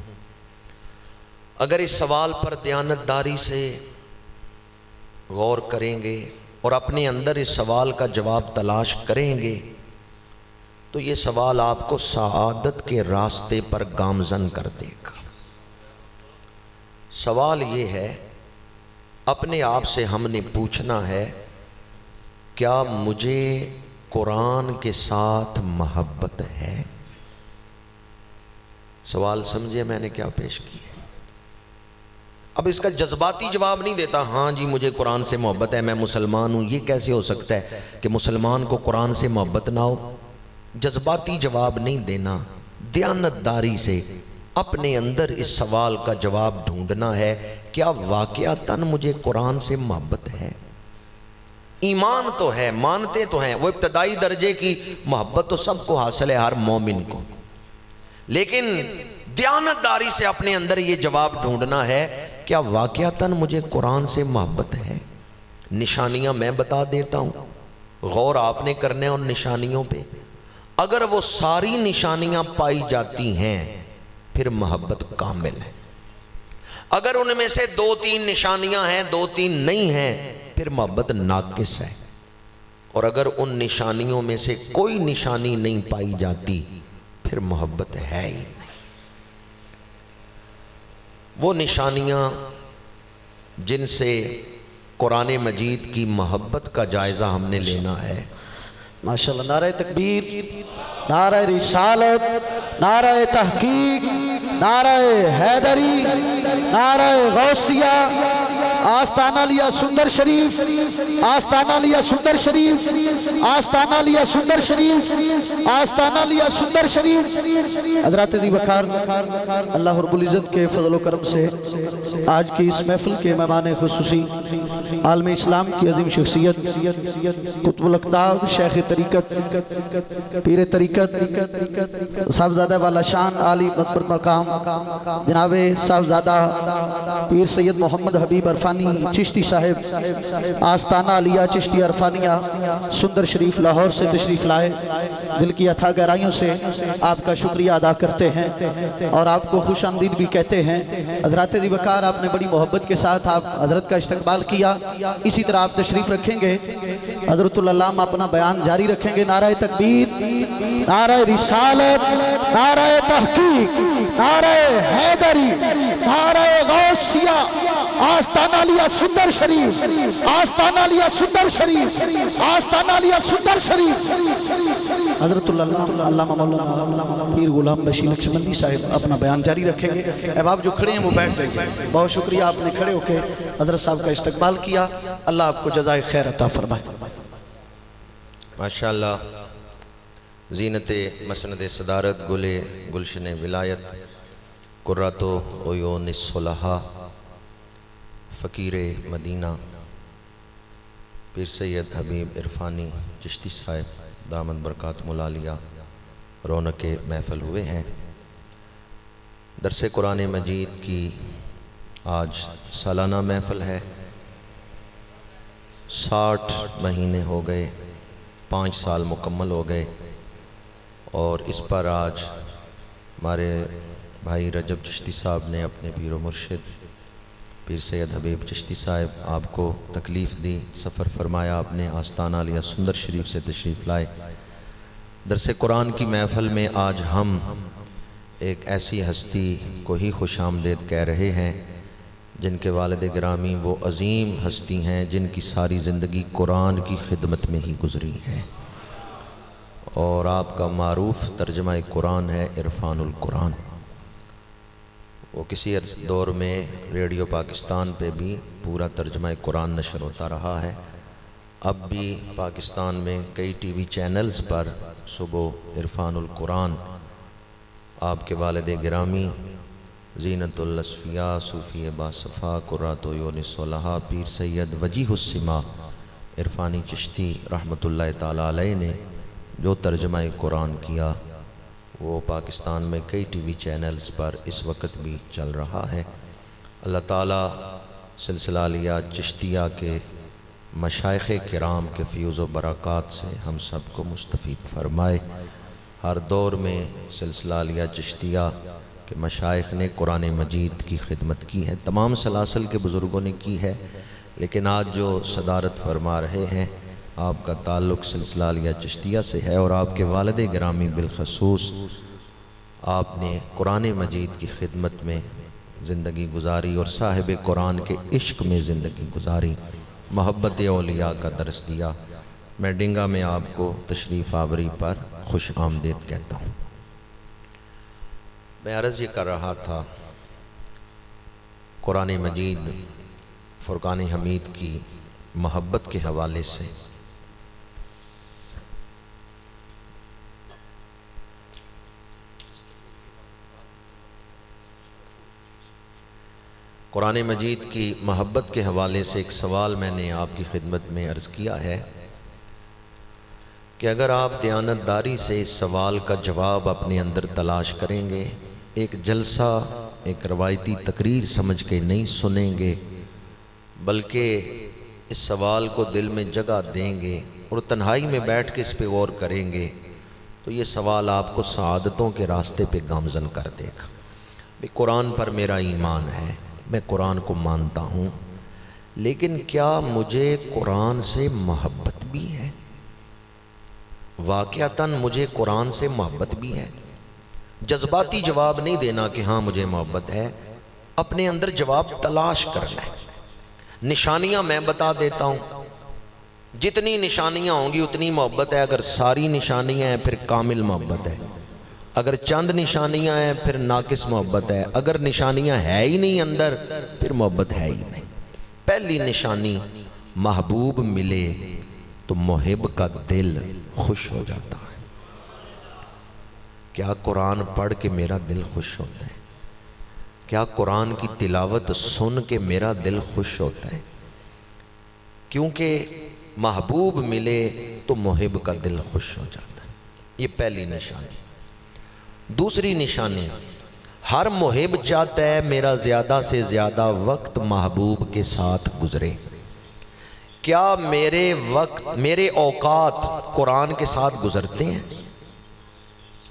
B: اگر اس سوال پر دیانتداری سے غور کریں گے اور اپنے اندر اس سوال کا جواب تلاش کریں گے، تو یہ سوال آپ کو سعادت کے راستے پر گامزن کر دے گا۔ سوال یہ ہے، اپنے آپ سے ہم نے پوچھنا ہے، کیا مجھے قرآن کے ساتھ محبت ہے؟ سوال سمجھے میں نے کیا پیش کیا؟ اب اس کا جذباتی جواب نہیں دیتا، ہاں جی مجھے قرآن سے محبت ہے، میں مسلمان ہوں۔ یہ کیسے ہو سکتا ہے کہ مسلمان کو قرآن سے محبت نہ ہو؟ جذباتی جواب نہیں دینا، دیانتداری سے اپنے اندر اس سوال کا جواب ڈھونڈنا ہے، کیا واقعتاً مجھے قرآن سے محبت ہے؟ ایمان تو ہے، مانتے تو ہیں، وہ ابتدائی درجے کی محبت تو سب کو حاصل ہے، ہر مومن کو، لیکن دیانتداری سے اپنے اندر یہ جواب ڈھونڈنا ہے، کیا واقعتاً مجھے قرآن سے محبت ہے؟ نشانیاں میں بتا دیتا ہوں، غور آپ نے کرنے ان نشانیوں پہ۔ اگر وہ ساری نشانیاں پائی جاتی ہیں پھر محبت کامل ہے، اگر ان میں سے 2-3 نشانیاں ہیں 2-3 نہیں ہیں پھر محبت ناقص ہے، اور اگر ان نشانیوں میں سے کوئی نشانی نہیں پائی جاتی پھر محبت ہے ہی نہیں۔ وہ نشانیاں جن سے قرآن مجید کی محبت کا جائزہ ہم نے لینا ہے،
A: ماشاءاللہ، نعرہ تکبیر، نعرہ رسالت، نعرہ تحقیق، نعرہ حیدری، نعرہ غوثیہ، آستانہ لیا سندر شریف، آستانہ لیا سندر شریف، آستانہ لیا سندر شریف، آستانہ لیا سندر شریف۔ حضرات دی وقار، اللہ رب العزت کے فضل و کرم سے آج کی اس محفل کے مہمان خصوصی عالم اسلام کی عظیم شخصیت قطب الاقطاب، شیخ طریقت، پیر طریقت، صاحبزادہ والا شان عالی مقبر مقام جناب صاحبزادہ پیر سید محمد حبیب عرفانی چشتی صاحب، آستانہ علیہ چشتی عرفانیہ سندر شریف لاہور سے تشریف لائے، دل کی اتھا گہرائیوں سے آپ کا شکریہ ادا کرتے ہیں اور آپ کو خوش آمدید بھی کہتے ہیں۔ حضرات دی وقار، آپ نے بڑی محبت کے ساتھ آپ حضرت کا استقبال کیا، اسی طرح آپ تشریف رکھیں گے، حضرت العلامہ اپنا بیان جاری رکھیں گے۔ نعرہ تکبیر، نعرہ رسالت، نعرہ تحقیق، نعرہ حیدری، نعرہ غوثیہ، آستانہ لیا سندر شریف، آستانہ لیا سندر شریف، آستانہ لیا سندر شریف۔ حضرت علامہ مولانا پیر غلام بشیر نقشبندی صاحب اپنا بیان جاری رکھیں گے۔ احباب جو کھڑے ہیں وہ بیٹھ جائیے۔ بہت شکریہ، آپ نے کھڑے ہو کے حضرت صاحب کا استقبال کیا، اللہ آپ کو جزائے خیر عطا فرمائے۔
B: ماشاءاللہ، زینت مسند صدارت، گلِ گلشن ولایت، قرۃ عیون الصلحاء، فقیر مدینہ پیر سید حبیب عرفانی چشتی صاحب دامت برکاتہم العالیہ رونق محفل ہوئے ہیں۔ درس قرآن مجید کی آج سالانہ محفل ہے۔ 60 مہینے ہو گئے، 5 سال مکمل ہو گئے، اور اس پر آج ہمارے بھائی رجب چشتی صاحب نے اپنے پیر و مرشد پیر سید حبیب چشتی صاحب آپ کو تکلیف دی، سفر فرمایا، آپ نے آستانہ علیہ سندر شریف سے تشریف لائے۔ درس قرآن کی محفل میں آج ہم ایک ایسی ہستی کو ہی خوش آمدید کہہ رہے ہیں جن کے والد گرامی وہ عظیم ہستی ہیں جن کی ساری زندگی قرآن کی خدمت میں ہی گزری ہے، اور آپ کا معروف ترجمہ قرآن ہے عرفان القرآن۔ وہ کسی دور میں ریڈیو پاکستان پہ بھی پورا ترجمہ قرآن نشر ہوتا رہا ہے، اب بھی پاکستان میں کئی ٹی وی چینلز پر صبح عرفان القرآن آپ کے والد گرامی زینت الاصفیاء صوفی باصفا قرۃ عیون الصلحاء پیر سید وجیہ السما عرفانی چشتی رحمۃ اللہ تعالیٰ علیہ نے جو ترجمہ قرآن کیا وہ پاکستان میں کئی ٹی وی چینلز پر اس وقت بھی چل رہا ہے۔ اللہ تعالیٰ سلسلہ علیہ چشتیہ کے مشائخ کرام کے فیوز و برکات سے ہم سب کو مستفید فرمائے۔ ہر دور میں سلسلہ علیہ چشتیہ کے مشائخ نے قرآن مجید کی خدمت کی ہے، تمام سلاسل کے بزرگوں نے کی ہے، لیکن آج جو صدارت فرما رہے ہیں آپ کا تعلق سلسلہ علیہ چشتیہ سے ہے، اور آپ کے والد گرامی بالخصوص آپ نے قرآن مجید کی خدمت میں زندگی گزاری اور صاحب قرآن کے عشق میں زندگی گزاری، محبت اولیاء کا درس دیا۔ میں ڈنگا میں آپ کو تشریف آوری پر خوش آمدید کہتا ہوں۔ میں عرض یہ کر رہا تھا، قرآن مجید فرقان حمید کی محبت کے حوالے سے قرآن مجید کی محبت کے حوالے سے ایک سوال میں نے آپ کی خدمت میں عرض کیا ہے کہ اگر آپ دیانتداری سے اس سوال کا جواب اپنے اندر تلاش کریں گے، ایک جلسہ ایک روایتی تقریر سمجھ کے نہیں سنیں گے، بلکہ اس سوال کو دل میں جگہ دیں گے اور تنہائی میں بیٹھ کے اس پہ غور کریں گے، تو یہ سوال آپ کو سعادتوں کے راستے پہ گامزن کر دے گا۔ بھئی قرآن پر میرا ایمان ہے، میں قرآن کو مانتا ہوں، لیکن کیا مجھے قرآن سے محبت بھی ہے؟ واقعتاً مجھے قرآن سے محبت بھی ہے؟ جذباتی جواب نہیں دینا کہ ہاں مجھے محبت ہے، اپنے اندر جواب تلاش کرنا ہے۔ نشانیاں میں بتا دیتا ہوں، جتنی نشانیاں ہوں گی اتنی محبت ہے۔ اگر ساری نشانیاں ہیں پھر کامل محبت ہے، اگر چند نشانیاں ہیں پھر ناقص محبت ہے، اگر نشانیاں ہے ہی نہیں اندر پھر محبت ہے ہی نہیں۔ پہلی نشانی، محبوب ملے تو محب کا دل خوش ہو جاتا ہے۔ کیا قرآن پڑھ کے میرا دل خوش ہوتا ہے؟ کیا قرآن کی تلاوت سن کے میرا دل خوش ہوتا ہے؟ کیونکہ محبوب ملے تو محب کا دل خوش ہو جاتا ہے۔ یہ پہلی نشانی۔ دوسری نشانی، ہر محب چاہتا ہے میرا زیادہ سے زیادہ وقت محبوب کے ساتھ گزرے۔ کیا میرے اوقات قرآن کے ساتھ گزرتے ہیں؟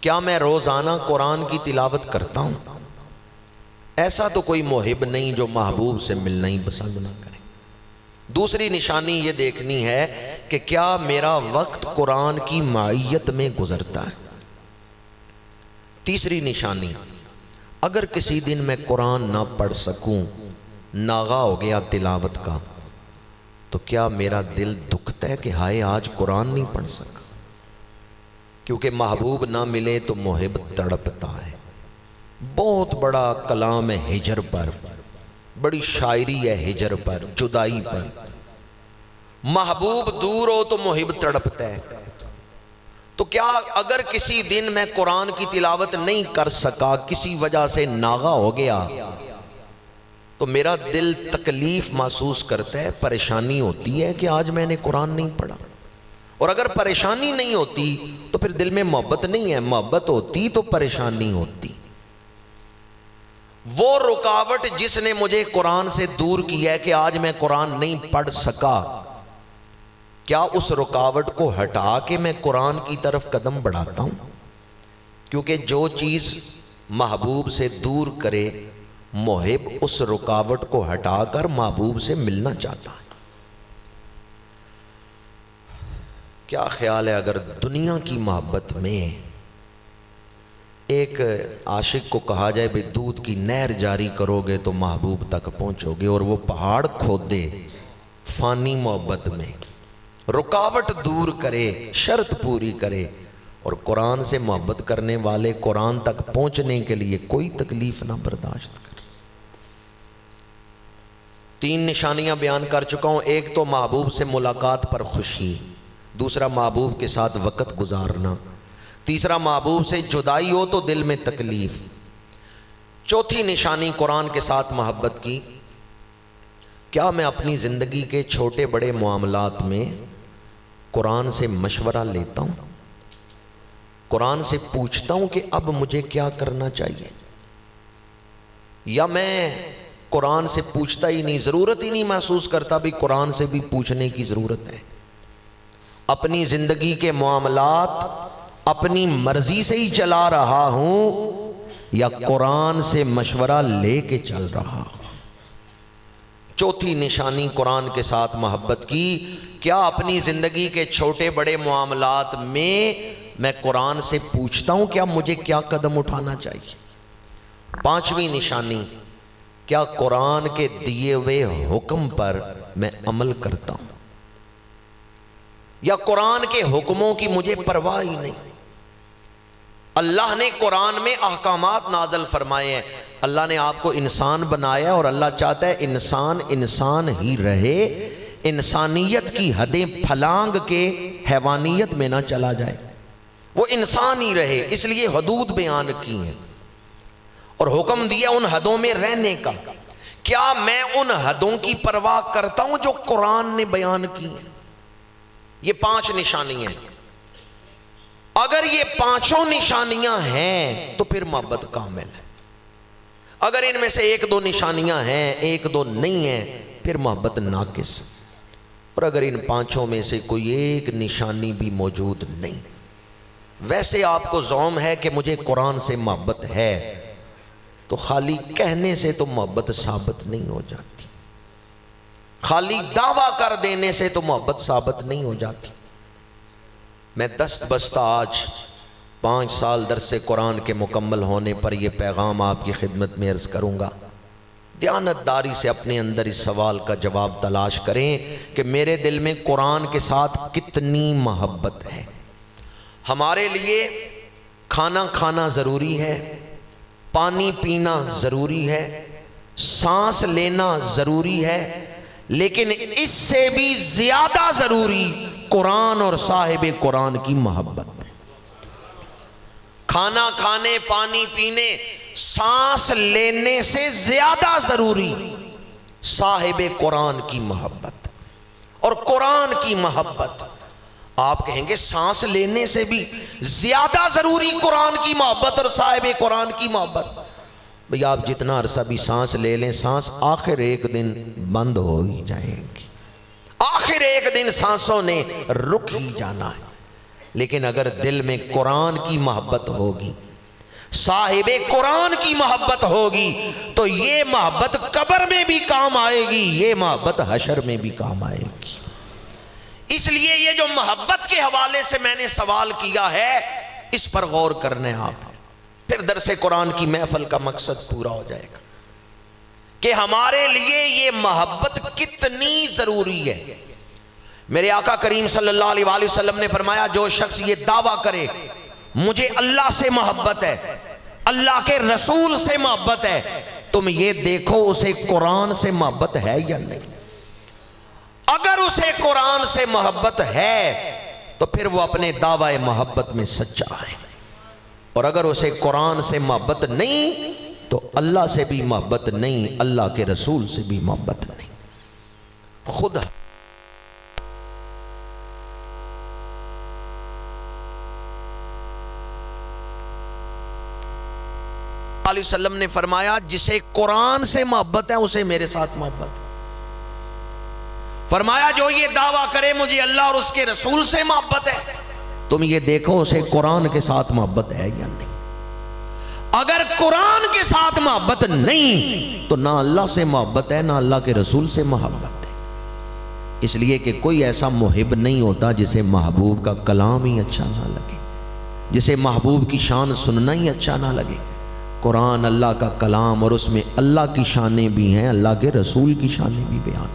B: کیا میں روزانہ قرآن کی تلاوت کرتا ہوں؟ ایسا تو کوئی محب نہیں جو محبوب سے ملنا ہی پسند نہ کرے۔ دوسری نشانی یہ دیکھنی ہے کہ کیا میرا وقت قرآن کی معیت میں گزرتا ہے۔ تیسری نشانی، اگر کسی دن میں قرآن نہ پڑھ سکوں، ناغا ہو گیا تلاوت کا، تو کیا میرا دل دکھتا ہے کہ ہائے آج قرآن نہیں پڑھ سکا؟ کیونکہ محبوب نہ ملے تو محب تڑپتا ہے۔ بہت بڑا کلام ہے ہجر پر، بڑی شاعری ہے ہجر پر، جدائی پر۔ محبوب دور ہو تو محب تڑپتا ہے۔ تو کیا اگر کسی دن میں قرآن کی تلاوت نہیں کر سکا، کسی وجہ سے ناغا ہو گیا، تو میرا دل تکلیف محسوس کرتا ہے، پریشانی ہوتی ہے کہ آج میں نے قرآن نہیں پڑھا۔ اور اگر پریشانی نہیں ہوتی تو پھر دل میں محبت نہیں ہے، محبت ہوتی تو پریشانی ہوتی۔ وہ رکاوٹ جس نے مجھے قرآن سے دور کیا ہے کہ آج میں قرآن نہیں پڑھ سکا، کیا اس رکاوٹ کو ہٹا کے میں قرآن کی طرف قدم بڑھاتا ہوں؟ کیونکہ جو چیز محبوب سے دور کرے، محب اس رکاوٹ کو ہٹا کر محبوب سے ملنا چاہتا ہے۔ کیا خیال ہے اگر دنیا کی محبت میں ایک عاشق کو کہا جائے بھئی دودھ کی نہر جاری کرو گے تو محبوب تک پہنچو گے، اور وہ پہاڑ کھود دے فانی محبت میں، رکاوٹ دور کرے، شرط پوری کرے، اور قرآن سے محبت کرنے والے قرآن تک پہنچنے کے لیے کوئی تکلیف نہ برداشت کرے۔ 3 نشانیاں بیان کر چکا ہوں۔ ایک تو محبوب سے ملاقات پر خوشی، دوسرا محبوب کے ساتھ وقت گزارنا، تیسرا محبوب سے جدائی ہو تو دل میں تکلیف۔ چوتھی نشانی قرآن کے ساتھ محبت کی، کیا میں اپنی زندگی کے چھوٹے بڑے معاملات میں قرآن سے مشورہ لیتا ہوں؟ قرآن سے پوچھتا ہوں کہ اب مجھے کیا کرنا چاہیے؟ یا میں قرآن سے پوچھتا ہی نہیں، ضرورت ہی نہیں محسوس کرتا بھی قرآن سے بھی پوچھنے کی ضرورت ہے؟ اپنی زندگی کے معاملات اپنی مرضی سے ہی چلا رہا ہوں یا قرآن سے مشورہ لے کے چل رہا ہوں؟ چوتھی نشانی قرآن کے ساتھ محبت کی، کیا اپنی زندگی کے چھوٹے بڑے معاملات میں قرآن سے پوچھتا ہوں کہ اب مجھے کیا قدم اٹھانا چاہیے؟ پانچویں نشانی، کیا قرآن کے دیے ہوئے حکم پر میں عمل کرتا ہوں یا قرآن کے حکموں کی مجھے پرواہ ہی نہیں؟ اللہ نے قرآن میں احکامات نازل فرمائے ہیں، اللہ نے آپ کو انسان بنایا اور اللہ چاہتا ہے انسان ہی رہے، انسانیت کی حدیں پھلانگ کے حیوانیت میں نہ چلا جائے، وہ انسان ہی رہے، اس لیے حدود بیان کی ہیں اور حکم دیا ان حدوں میں رہنے کا۔ کیا میں ان حدوں کی پرواہ کرتا ہوں جو قرآن نے بیان کی ہیں؟ یہ 5 نشانیاں ہیں۔ اگر یہ 5 نشانیاں ہیں تو پھر محبت کامل ہے۔ اگر ان میں سے 1-2 نشانیاں ہیں، 1-2 نہیں ہیں، پھر محبت ناقص۔ اور اگر ان 5 میں سے کوئی ایک نشانی بھی موجود نہیں، ویسے آپ کو زوم ہے کہ مجھے قرآن سے محبت ہے، تو خالی کہنے سے تو محبت ثابت نہیں ہو جاتی، خالی دعویٰ کر دینے سے تو محبت ثابت نہیں ہو جاتی۔ میں دست بستہ آج 5 سال درس قرآن کے مکمل ہونے پر یہ پیغام آپ کی خدمت میں عرض کروں گا، دیانتداری سے اپنے اندر اس سوال کا جواب تلاش کریں کہ میرے دل میں قرآن کے ساتھ کتنی محبت ہے۔ ہمارے لیے کھانا کھانا ضروری ہے، پانی پینا ضروری ہے، سانس لینا ضروری ہے، لیکن اس سے بھی زیادہ ضروری قرآن اور صاحب قرآن کی محبت ہے۔ کھانا کھانے، پانی پینے، سانس لینے سے زیادہ ضروری صاحب قرآن کی محبت اور قرآن کی محبت۔ آپ کہیں گے سانس لینے سے بھی زیادہ ضروری قرآن کی محبت اور صاحب قرآن کی محبت؟ بھئی آپ جتنا عرصہ بھی سانس لے لیں، سانس آخر ایک دن بند ہو ہی جائے گی، آخر ایک دن سانسوں نے رک ہی جانا ہے۔ لیکن اگر دل میں قرآن کی محبت ہوگی، صاحب قرآن کی محبت ہوگی، تو یہ محبت قبر میں بھی کام آئے گی، یہ محبت حشر میں بھی کام آئے گی۔ اس لیے یہ جو محبت کے حوالے سے میں نے سوال کیا ہے، اس پر غور کرنے آپ، پھر درس قرآن کی محفل کا مقصد پورا ہو جائے گا کہ ہمارے لیے یہ محبت کتنی ضروری ہے۔ میرے آقا کریم صلی اللہ علیہ وآلہ وسلم نے فرمایا، جو شخص یہ دعویٰ کرے مجھے اللہ سے محبت ہے، اللہ کے رسول سے محبت ہے، تم یہ دیکھو اسے قرآن سے محبت ہے یا نہیں۔ اگر اسے قرآن سے محبت ہے تو پھر وہ اپنے دعوی محبت میں سچا ہے، اور اگر اسے قرآن سے محبت نہیں تو اللہ سے بھی محبت نہیں، اللہ کے رسول سے بھی محبت نہیں۔ خود علیہ وسلم نے فرمایا، جسے قرآن سے محبت ہے اسے میرے ساتھ محبت ہے۔ فرمایا جو یہ دعویٰ کرے مجھے اللہ اور اس کے رسول سے محبت ہے، تم یہ دیکھو اسے قرآن کے ساتھ محبت ہے یا نہیں۔ اگر قرآن کے ساتھ محبت نہیں تو نہ اللہ سے محبت ہے، نہ اللہ کے رسول سے محبت ہے۔ اس لیے کہ کوئی ایسا محب نہیں ہوتا جسے محبوب کا کلام ہی اچھا نہ لگے، جسے محبوب کی شان سننا ہی اچھا نہ لگے۔ قرآن اللہ کا کلام، اور اس میں اللہ کی شانیں بھی ہیں، اللہ کے رسول کی شانیں بھی بیان۔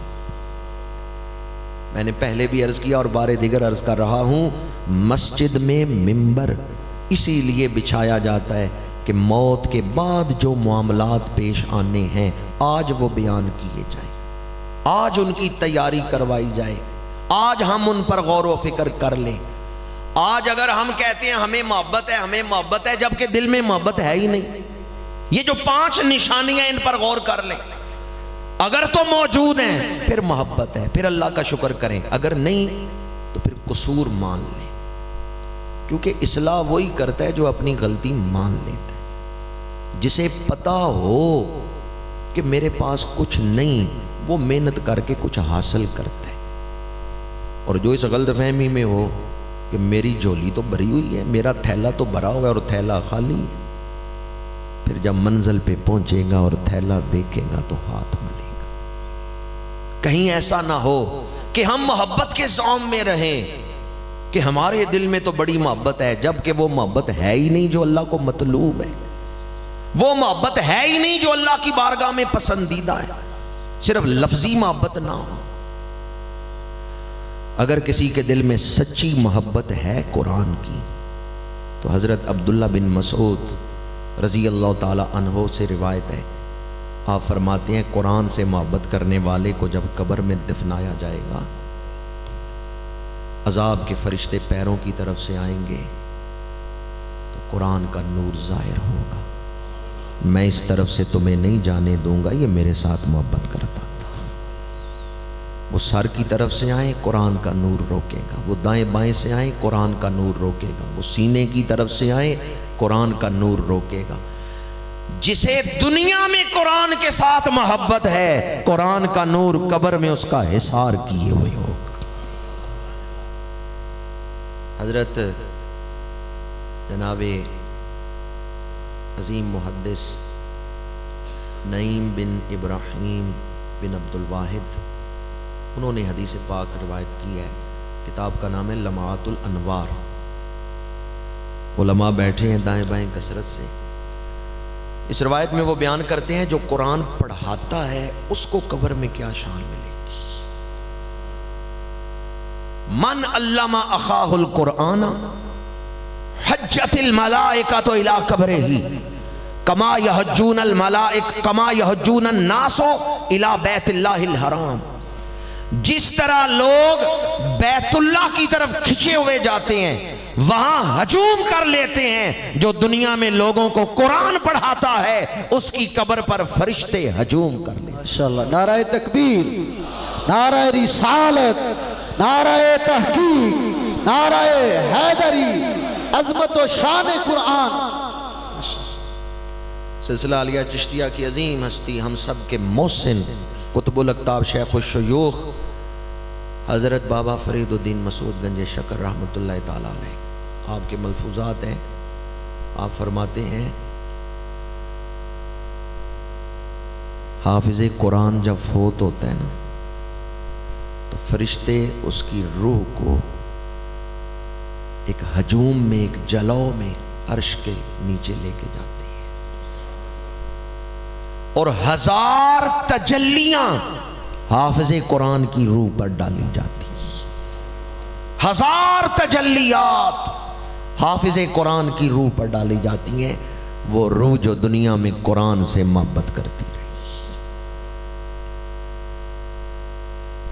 B: میں نے پہلے بھی عرض کیا اور بار دیگر عرض کر رہا ہوں، مسجد میں منبر اسی لیے بچھایا جاتا ہے کہ موت کے بعد جو معاملات پیش آنے ہیں آج وہ بیان کیے جائیں، آج ان کی تیاری کروائی جائے، آج ہم ان پر غور و فکر کر لیں۔ آج اگر ہم کہتے ہیں ہمیں محبت ہے، ہمیں محبت ہے، جبکہ دل میں محبت ہے ہی نہیں، یہ جو 5 نشانیاں ان پر غور کر لیں، اگر تو موجود ہیں پھر محبت ہے، پھر اللہ کا شکر کریں، اگر نہیں تو پھر قصور مان لیں، کیونکہ اصلاح وہی کرتا ہے جو اپنی غلطی مان لیتا ہے۔ جسے پتا ہو کہ میرے پاس کچھ نہیں، وہ محنت کر کے کچھ حاصل کرتا ہے، اور جو اس غلط فہمی میں ہو کہ میری جھولی تو بھری ہوئی ہے، میرا تھیلا تو بھرا ہوا ہے اور تھیلا خالی ہے، پھر جب منزل پہ پہنچے گا اور تھیلا دیکھے گا تو ہاتھ ملے گا۔ کہیں ایسا نہ ہو کہ ہم محبت کے زوم میں رہیں کہ ہمارے دل میں تو بڑی محبت ہے، جبکہ وہ محبت ہے ہی نہیں جو اللہ کو مطلوب ہے، وہ محبت ہے ہی نہیں جو اللہ کی بارگاہ میں پسندیدہ ہے، صرف لفظی محبت نہ ہو۔ اگر کسی کے دل میں سچی محبت ہے قرآن کی، تو حضرت عبداللہ بن مسعود رضی اللہ تعالی عنہ سے روایت ہے، آپ فرماتے ہیں قرآن سے محبت کرنے والے کو جب قبر میں دفنایا جائے گا، عذاب کے فرشتے پیروں کی طرف سے آئیں گے تو قرآن کا نور ظاہر ہوگا، میں اس طرف سے تمہیں نہیں جانے دوں گا، یہ میرے ساتھ محبت کرتا تھا۔ وہ سر کی طرف سے آئیں قرآن کا نور روکے گا، وہ دائیں بائیں سے آئیں قرآن کا نور روکے گا، وہ سینے کی طرف سے آئیں قرآن کا نور روکے گا۔ جسے دنیا میں قرآن کے ساتھ محبت ہے، قرآن کا نور قبر میں اس کا حصار کیے ہوئے ہوگا۔ حضرت جناب عظیم محدث نعیم بن ابراہیم بن عبد الواحد، انہوں نے حدیث پاک روایت کی ہے، کتاب کا نام ہے لمعات الانوار۔ علماء بیٹھے ہیں دائیں بائیں کثرت سے۔ اس روایت میں وہ بیان کرتے ہیں جو قرآن پڑھاتا ہے اس کو قبر میں کیا شان ملے گی۔ من علم اخاہ القرآن حجت الملائکۃ الی قبرہ کما یحجون الملائکۃ کما یحجون الناس الی بیت اللہ الحرام۔ جس طرح لوگ بیت اللہ کی طرف کھچے ہوئے جاتے ہیں، وہاں ہجوم کر لیتے ہیں، جو دنیا میں لوگوں کو قرآن پڑھاتا ہے اس کی قبر پر فرشتے ہجوم کر لیتے ہیں۔
A: ماشاءاللہ، نعرہ تکبیر، نعرہ رسالت، نعرہ تحقیق، نعرہ حیدری، عظمت و شان قرآن۔
B: سلسلہ عالیہ چشتیہ کی عظیم ہستی، ہم سب کے محسن قطب الاقطاب شیخ الشیوخ حضرت بابا فرید الدین مسعود گنج شکر رحمۃ اللہ تعالی علیہ، آپ کے ملفوظات ہیں۔ آپ فرماتے ہیں حافظ قرآن جب فوت ہوتا ہے نا تو فرشتے اس کی روح کو ایک ہجوم میں، ایک جلو میں عرش کے نیچے لے کے جاتے ہیں، اور 1000 تجلیاں حافظ قرآن کی روح پر ڈالی جاتی ہیں۔ 1000 تجلیات حافظ قرآن کی روح پر ڈالی جاتی ہیں، وہ روح جو دنیا میں قرآن سے محبت کرتی رہی۔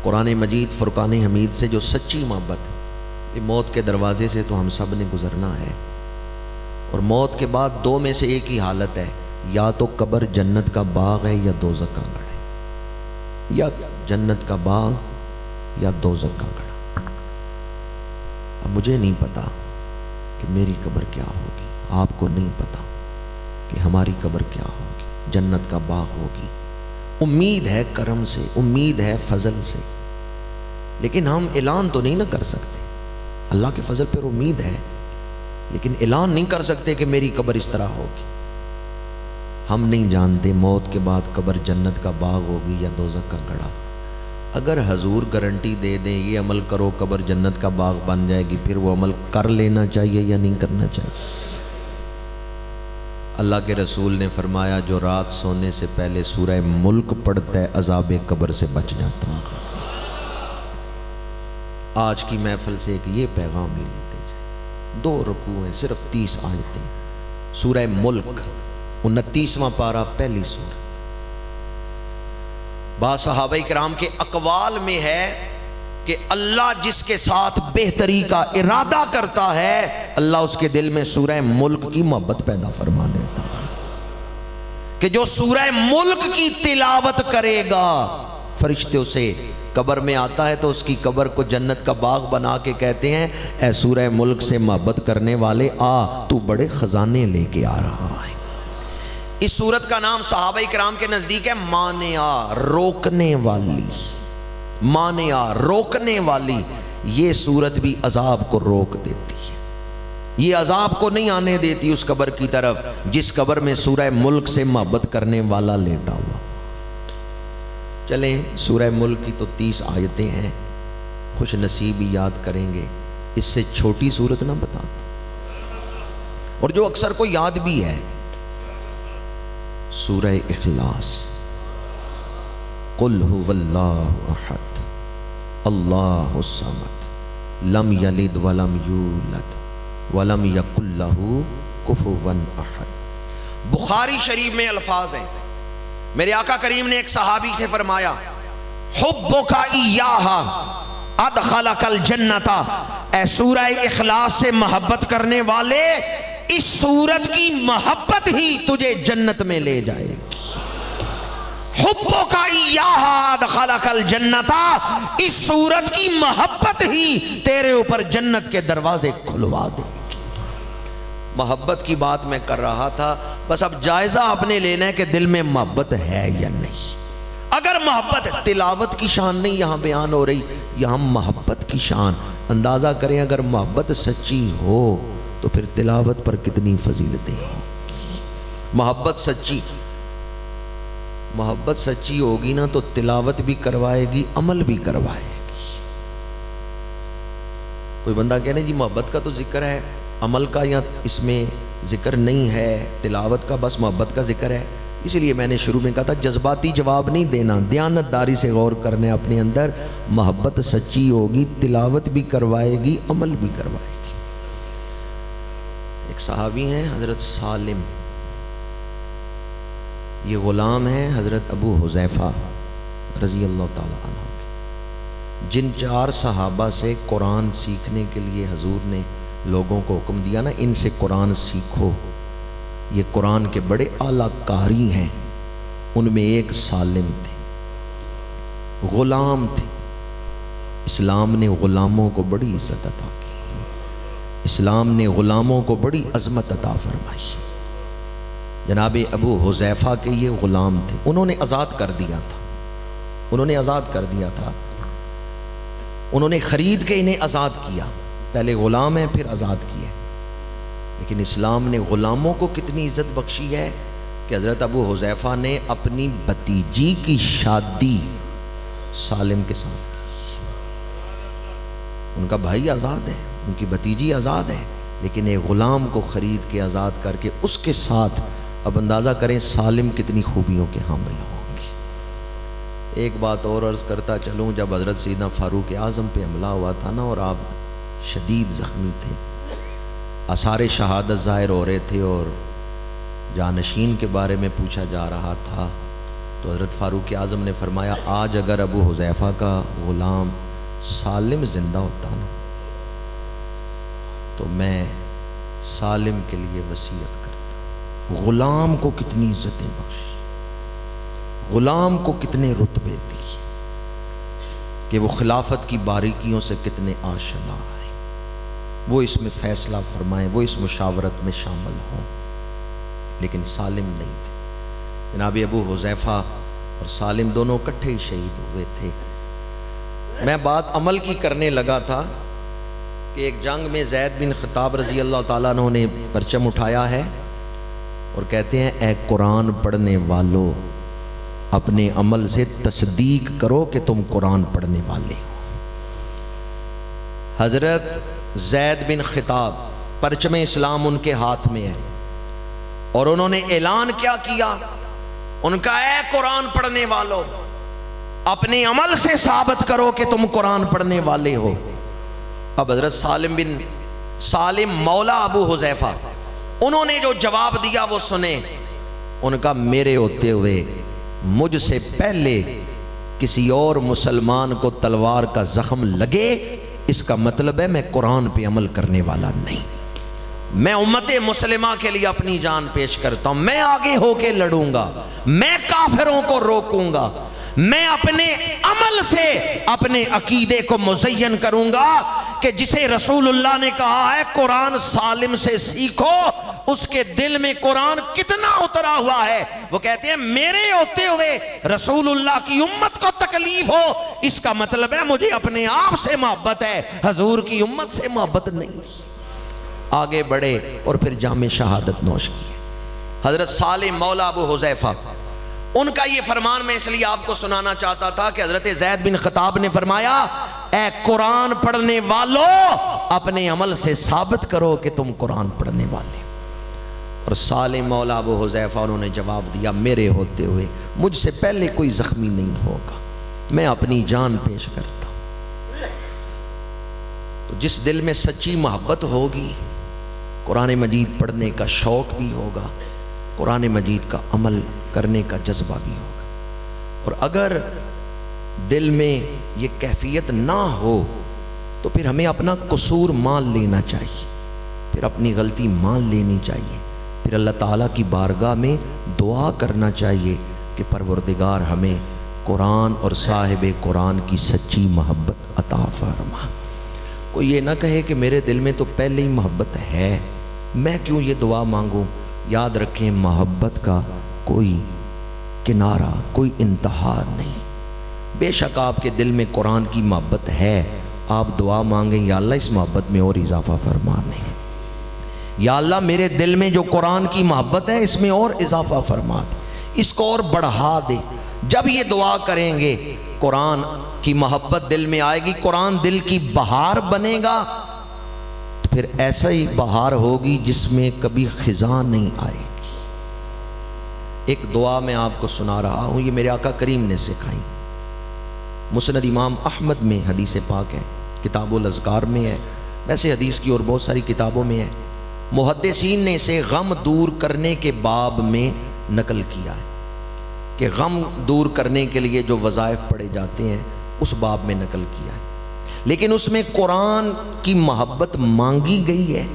B: قرآن مجید فرقان حمید سے جو سچی محبت ہے، یہ موت کے دروازے سے تو ہم سب نے گزرنا ہے، اور موت کے بعد دو میں سے ایک ہی حالت ہے، یا تو قبر جنت کا باغ ہے یا دوزخ کا گڑھ ہے، یا جنت کا باغ یا دوزخ کا گڑھ۔ اب مجھے نہیں پتا کہ میری قبر کیا ہوگی، آپ کو نہیں پتا کہ ہماری قبر کیا ہوگی، جنت کا باغ ہوگی۔ امید ہے کرم سے، امید ہے فضل سے، لیکن ہم اعلان تو نہیں نہ کر سکتے۔ اللہ کے فضل پر امید ہے، لیکن اعلان نہیں کر سکتے کہ میری قبر اس طرح ہوگی۔ ہم نہیں جانتے موت کے بعد قبر جنت کا باغ ہوگی یا دوزخ کا گڑھا۔ اگر حضور گارنٹی دے دیں یہ عمل کرو قبر جنت کا باغ بن جائے گی، پھر وہ عمل کر لینا چاہیے یا نہیں کرنا چاہیے؟ اللہ کے رسول نے فرمایا جو رات سونے سے پہلے سورہ ملک پڑھتا ہے عذاب قبر سے بچ جاتا ہے۔ آج کی محفل سے ایک یہ پیغام ہی لیتے جائیں۔ 2 رکوع ہیں، صرف 30 آیتیں، سورہ ملک 29واں پارہ، پہلی سورت۔ بعض صحابہ کرام کے اقوال میں ہے کہ اللہ جس کے ساتھ بہتری کا ارادہ کرتا ہے، اللہ اس کے دل میں سورہ ملک کی محبت پیدا فرما دیتا ہے، کہ جو سورہ ملک کی تلاوت کرے گا فرشتے اسے قبر میں آتا ہے تو اس کی قبر کو جنت کا باغ بنا کے کہتے ہیں اے سورہ ملک سے محبت کرنے والے آ، تو بڑے خزانے لے کے آ رہا ہے۔ اس سورت کا نام صحابہ کرام کے نزدیک ہے مانعہ، روکنے والی۔ مانعہ، روکنے والی۔ یہ سورت بھی عذاب کو روک دیتی ہے، یہ عذاب کو نہیں آنے دیتی اس قبر کی طرف جس قبر میں سورہ ملک سے محبت کرنے والا لیٹا ہوا۔ چلیں سورہ ملک کی تو 30 آیتیں ہیں، خوش نصیب یاد کریں گے، اس سے چھوٹی سورت نہ بتاتا، اور جو اکثر کو یاد بھی ہے، سورہ اخلاص۔ قل هو اللہ احد اللہ الصمد لم یلد ولم یولد ولم یکن لہ کفوا احد۔ بخاری شریف میں الفاظ ہیں، میرے آقا کریم نے ایک صحابی سے فرمایا حبک ایہا ادخلک الجنت، اے سورہ اخلاص سے محبت کرنے والے اس سورت کی محبت ہی تجھے جنت میں لے جائے گی۔ حبک ایہا ادخلک الجنت، اس سورت کی محبت ہی تیرے اوپر جنت کے دروازے کھلوا دے گی۔ محبت کی بات میں کر رہا تھا، بس اب جائزہ آپ نے لینا ہے کہ دل میں محبت ہے یا نہیں۔ اگر محبت، تلاوت کی شان نہیں یہاں بیان ہو رہی، یہاں محبت کی شان۔ اندازہ کریں اگر محبت سچی ہو تو پھر تلاوت پر کتنی فضیلتیں ہوں۔ محبت سچی ہوگی نا تو تلاوت بھی کروائے گی، عمل بھی کروائے گی۔ کوئی بندہ کہنے جی محبت کا تو ذکر ہے، عمل کا یا اس میں ذکر نہیں ہے، تلاوت کا بس محبت کا ذکر ہے۔ اس لیے میں نے شروع میں کہا تھا جذباتی جواب نہیں دینا، دیانتداری سے غور کرنے اپنے اندر۔ محبت سچی ہوگی، تلاوت بھی کروائے گی، عمل بھی کروائے گی۔ ایک صحابی ہیں حضرت سالم، یہ غلام ہیں حضرت ابو حذیفہ رضی اللہ تعالی عنہ کے، جن 4 صحابہ سے قرآن سیکھنے کے لیے حضور نے لوگوں کو حکم دیا نا ان سے قرآن سیکھو، یہ قرآن کے بڑے اعلیٰ قاری ہیں، ان میں ایک سالم تھے، غلام تھے۔ اسلام نے غلاموں کو بڑی عزت عطا کی، اسلام نے غلاموں کو بڑی عظمت عطا فرمائی۔ جناب ابو حذیفہ کے یہ غلام تھے، انہوں نے آزاد کر دیا تھا، انہوں نے خرید کے انہیں آزاد کیا، پہلے غلام ہیں پھر آزاد کیے۔ لیکن اسلام نے غلاموں کو کتنی عزت بخشی ہے کہ حضرت ابو حذیفہ نے اپنی بھتیجی کی شادی سالم کے ساتھ کی۔ ان کا بھائی آزاد ہے، ان کی بھتیجی آزاد ہے، لیکن ایک غلام کو خرید کے آزاد کر کے اس کے ساتھ، اب اندازہ کریں سالم کتنی خوبیوں کے حامل ہوں گے۔ ایک بات اور عرض کرتا چلوں، جب حضرت سیدنا فاروق اعظم پہ حملہ ہوا تھا نا اور آپ شدید زخمی تھے، آثار شہادت ظاہر ہو رہے تھے اور جانشین کے بارے میں پوچھا جا رہا تھا، تو حضرت فاروق اعظم نے فرمایا آج اگر ابو حذیفہ کا غلام سالم زندہ ہوتا نا تو میں سالم کے لیے وصیت کرتا۔ غلام کو کتنی عزتیں بخشی، غلام کو کتنے رتبے دی کہ وہ خلافت کی باریکیوں سے کتنے آشنا ہیں، وہ اس میں فیصلہ فرمائیں، وہ اس مشاورت میں شامل ہوں، لیکن سالم نہیں تھے۔ جناب ابو حذیفہ اور سالم دونوں اکٹھے ہی شہید ہوئے تھے۔ میں بات عمل کی کرنے لگا تھا کہ ایک جنگ میں زید بن خطاب رضی اللہ تعالیٰ عنہ نے پرچم اٹھایا ہے اور کہتے ہیں اے قرآن پڑھنے والو اپنے عمل سے تصدیق کرو کہ تم قرآن پڑھنے والے ہو۔ حضرت زید بن خطاب پرچم اسلام ان کے ہاتھ میں ہے اور انہوں نے اعلان کیا کیا، ان کا اے قرآن پڑھنے والو اپنے عمل سے ثابت کرو کہ تم قرآن پڑھنے والے ہو۔ اب حضرت سالم مولا ابو حذیفہ انہوں نے جو جواب دیا وہ سنیں، ان کا میرے ہوتے ہوئے مجھ سے پہلے کسی اور مسلمان کو تلوار کا زخم لگے اس کا مطلب ہے میں قرآن پہ عمل کرنے والا نہیں، میں امت مسلمہ کے لیے اپنی جان پیش کرتا ہوں، میں آگے ہو کے لڑوں گا، میں کافروں کو روکوں گا، میں اپنے عمل سے اپنے عقیدے کو مزین کروں گا کہ جسے رسول اللہ نے کہا ہے قرآن سالم سے سیکھو، اس کے دل میں قرآن کتنا اترا ہوا ہے۔ وہ کہتے ہیں میرے ہوتے ہوئے رسول اللہ کی امت کو تکلیف ہو اس کا مطلب ہے مجھے اپنے آپ سے محبت ہے، حضور کی امت سے محبت نہیں۔ آگے بڑھے اور پھر جام شہادت نوش کیے۔ حضرت سالم مولا ابو حذیفہ ان کا یہ فرمان میں اس لیے آپ کو سنانا چاہتا تھا کہ حضرت زید بن خطاب نے فرمایا اے قرآن پڑھنے والو اپنے عمل سے ثابت کرو کہ تم قرآن پڑھنے والے، اور سالم مولا ابو حذیفہ انہوں نے جواب دیا میرے ہوتے ہوئے مجھ سے پہلے کوئی زخمی نہیں ہوگا، میں اپنی جان پیش کرتا ہوں۔ تو جس دل میں سچی محبت ہوگی قرآن مجید پڑھنے کا شوق بھی ہوگا، قرآن مجید کا عمل کرنے کا جذبہ بھی ہوگا، اور اگر دل میں یہ کیفیت نہ ہو تو پھر ہمیں اپنا قصور مان لینا چاہیے، پھر اپنی غلطی مان لینی چاہیے، پھر اللہ تعالیٰ کی بارگاہ میں دعا کرنا چاہیے کہ پروردگار ہمیں قرآن اور صاحب قرآن کی سچی محبت عطا فرما۔ کوئی یہ نہ کہے کہ میرے دل میں تو پہلے ہی محبت ہے، میں کیوں یہ دعا مانگوں۔ یاد رکھیں محبت کا کوئی کنارہ، کوئی انتہا نہیں۔ بے شک آپ کے دل میں قرآن کی محبت ہے، آپ دعا مانگیں یا اللہ اس محبت میں اور اضافہ فرما دیں۔
C: یا اللہ میرے دل میں جو قرآن کی محبت ہے اس میں اور اضافہ فرما دے، اس کو اور بڑھا دے۔ جب یہ دعا کریں گے قرآن کی محبت دل میں آئے گی، قرآن دل کی بہار بنے گا، تو پھر ایسا ہی بہار ہوگی جس میں کبھی خزاں نہیں آئے گی۔ ایک دعا میں آپ کو سنا رہا ہوں، یہ میرے آقا کریم نے سکھائی، مسند امام احمد میں حدیث پاک ہے، کتاب الاذکار میں ہے، ویسے حدیث کی اور بہت ساری کتابوں میں ہے۔ محدثین نے اسے غم دور کرنے کے باب میں نقل کیا ہے کہ غم دور کرنے کے لیے جو وظائف پڑھے جاتے ہیں اس باب میں نقل کیا ہے، لیکن اس میں قرآن کی محبت مانگی گئی ہے،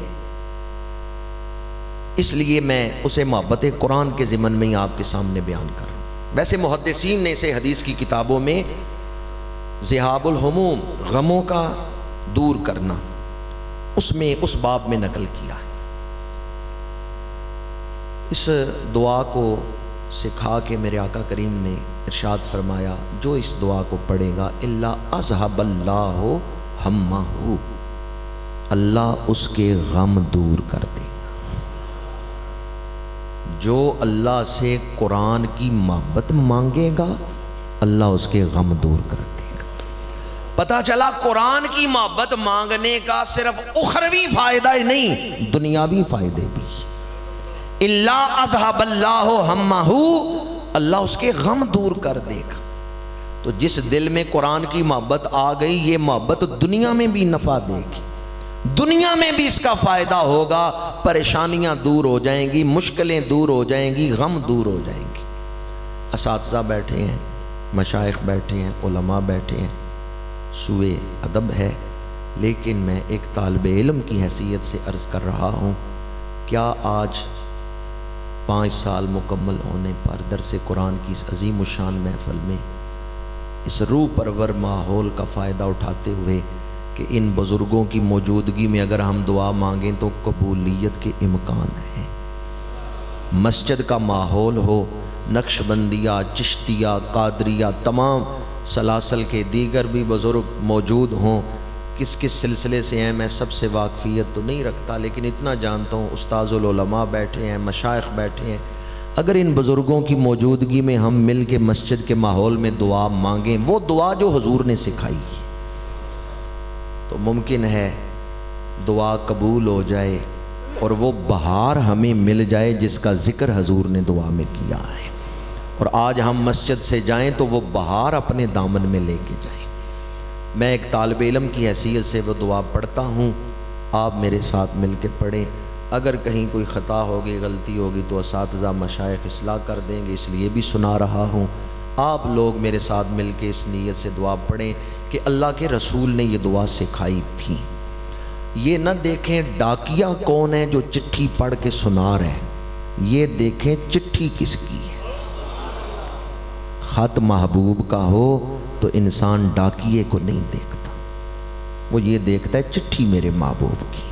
C: اس لیے میں اسے محبت قرآن کے ضمن میں ہی آپ کے سامنے بیان کر رہا ہوں۔ ویسے محدثین نے اسے حدیث کی کتابوں میں ذہاب الہموم، غموں کا دور کرنا، اس میں اس باب میں نقل کیا ہے۔ اس دعا کو سکھا کے میرے آقا کریم نے ارشاد فرمایا، جو اس دعا کو پڑھے گا الا اذهب اللہ ہمہ، اللہ اس کے غم دور کر دے گا۔ جو اللہ سے قرآن کی محبت مانگے گا اللہ اس کے غم دور کر دے گا۔ پتہ چلا قرآن کی محبت مانگنے کا صرف اخروی فائدہ ہی نہیں، دنیاوی فائدے بھی۔ اللہ اذهب اللہ ہمہ، اللہ اس کے غم دور کر دے گا۔ تو جس دل میں قرآن کی محبت آ گئی، یہ محبت دنیا میں بھی نفع دے گی، دنیا میں بھی اس کا فائدہ ہوگا، پریشانیاں دور ہو جائیں گی، مشکلیں دور ہو جائیں گی، غم دور ہو جائیں گی۔ اساتذہ بیٹھے ہیں، مشائخ بیٹھے ہیں، علماء بیٹھے ہیں، سوئے ادب ہے، لیکن میں ایک طالب علم کی حیثیت سے عرض کر رہا ہوں، کیا آج 5 سال مکمل ہونے پر درس قرآن کی اس عظیم الشان محفل میں اس روح پرور ماحول کا فائدہ اٹھاتے ہوئے کہ ان بزرگوں کی موجودگی میں اگر ہم دعا مانگیں تو قبولیت کے امکان ہیں، مسجد کا ماحول ہو، نقشبندیہ، چشتیہ، قادریہ، تمام سلاسل کے دیگر بھی بزرگ موجود ہوں، کس کس سلسلے سے ہیں میں سب سے واقفیت تو نہیں رکھتا، لیکن اتنا جانتا ہوں استاذ العلماء بیٹھے ہیں، مشائخ بیٹھے ہیں، اگر ان بزرگوں کی موجودگی میں ہم مل کے مسجد کے ماحول میں دعا مانگیں، وہ دعا جو حضور نے سکھائی، تو ممکن ہے دعا قبول ہو جائے اور وہ بہار ہمیں مل جائے جس کا ذکر حضور نے دعا میں کیا ہے، اور آج ہم مسجد سے جائیں تو وہ بہار اپنے دامن میں لے کے جائیں۔ میں ایک طالب علم کی حیثیت سے وہ دعا پڑھتا ہوں، آپ میرے ساتھ مل کے پڑھیں، اگر کہیں کوئی خطا ہوگی، غلطی ہوگی تو اساتذہ مشائخ اصلاح کر دیں گے، اس لیے بھی سنا رہا ہوں۔ آپ لوگ میرے ساتھ مل کے اس نیت سے دعا پڑھیں کہ اللہ کے رسول نے یہ دعا سکھائی تھی۔ یہ نہ دیکھیں ڈاکیا کون ہے جو چٹھی پڑھ کے سنا رہے، یہ دیکھیں چٹھی کس کی ہے۔ خط محبوب کا ہو تو انسان ڈاکیے کو نہیں دیکھتا، وہ یہ دیکھتا ہے چٹھی میرے محبوب کی۔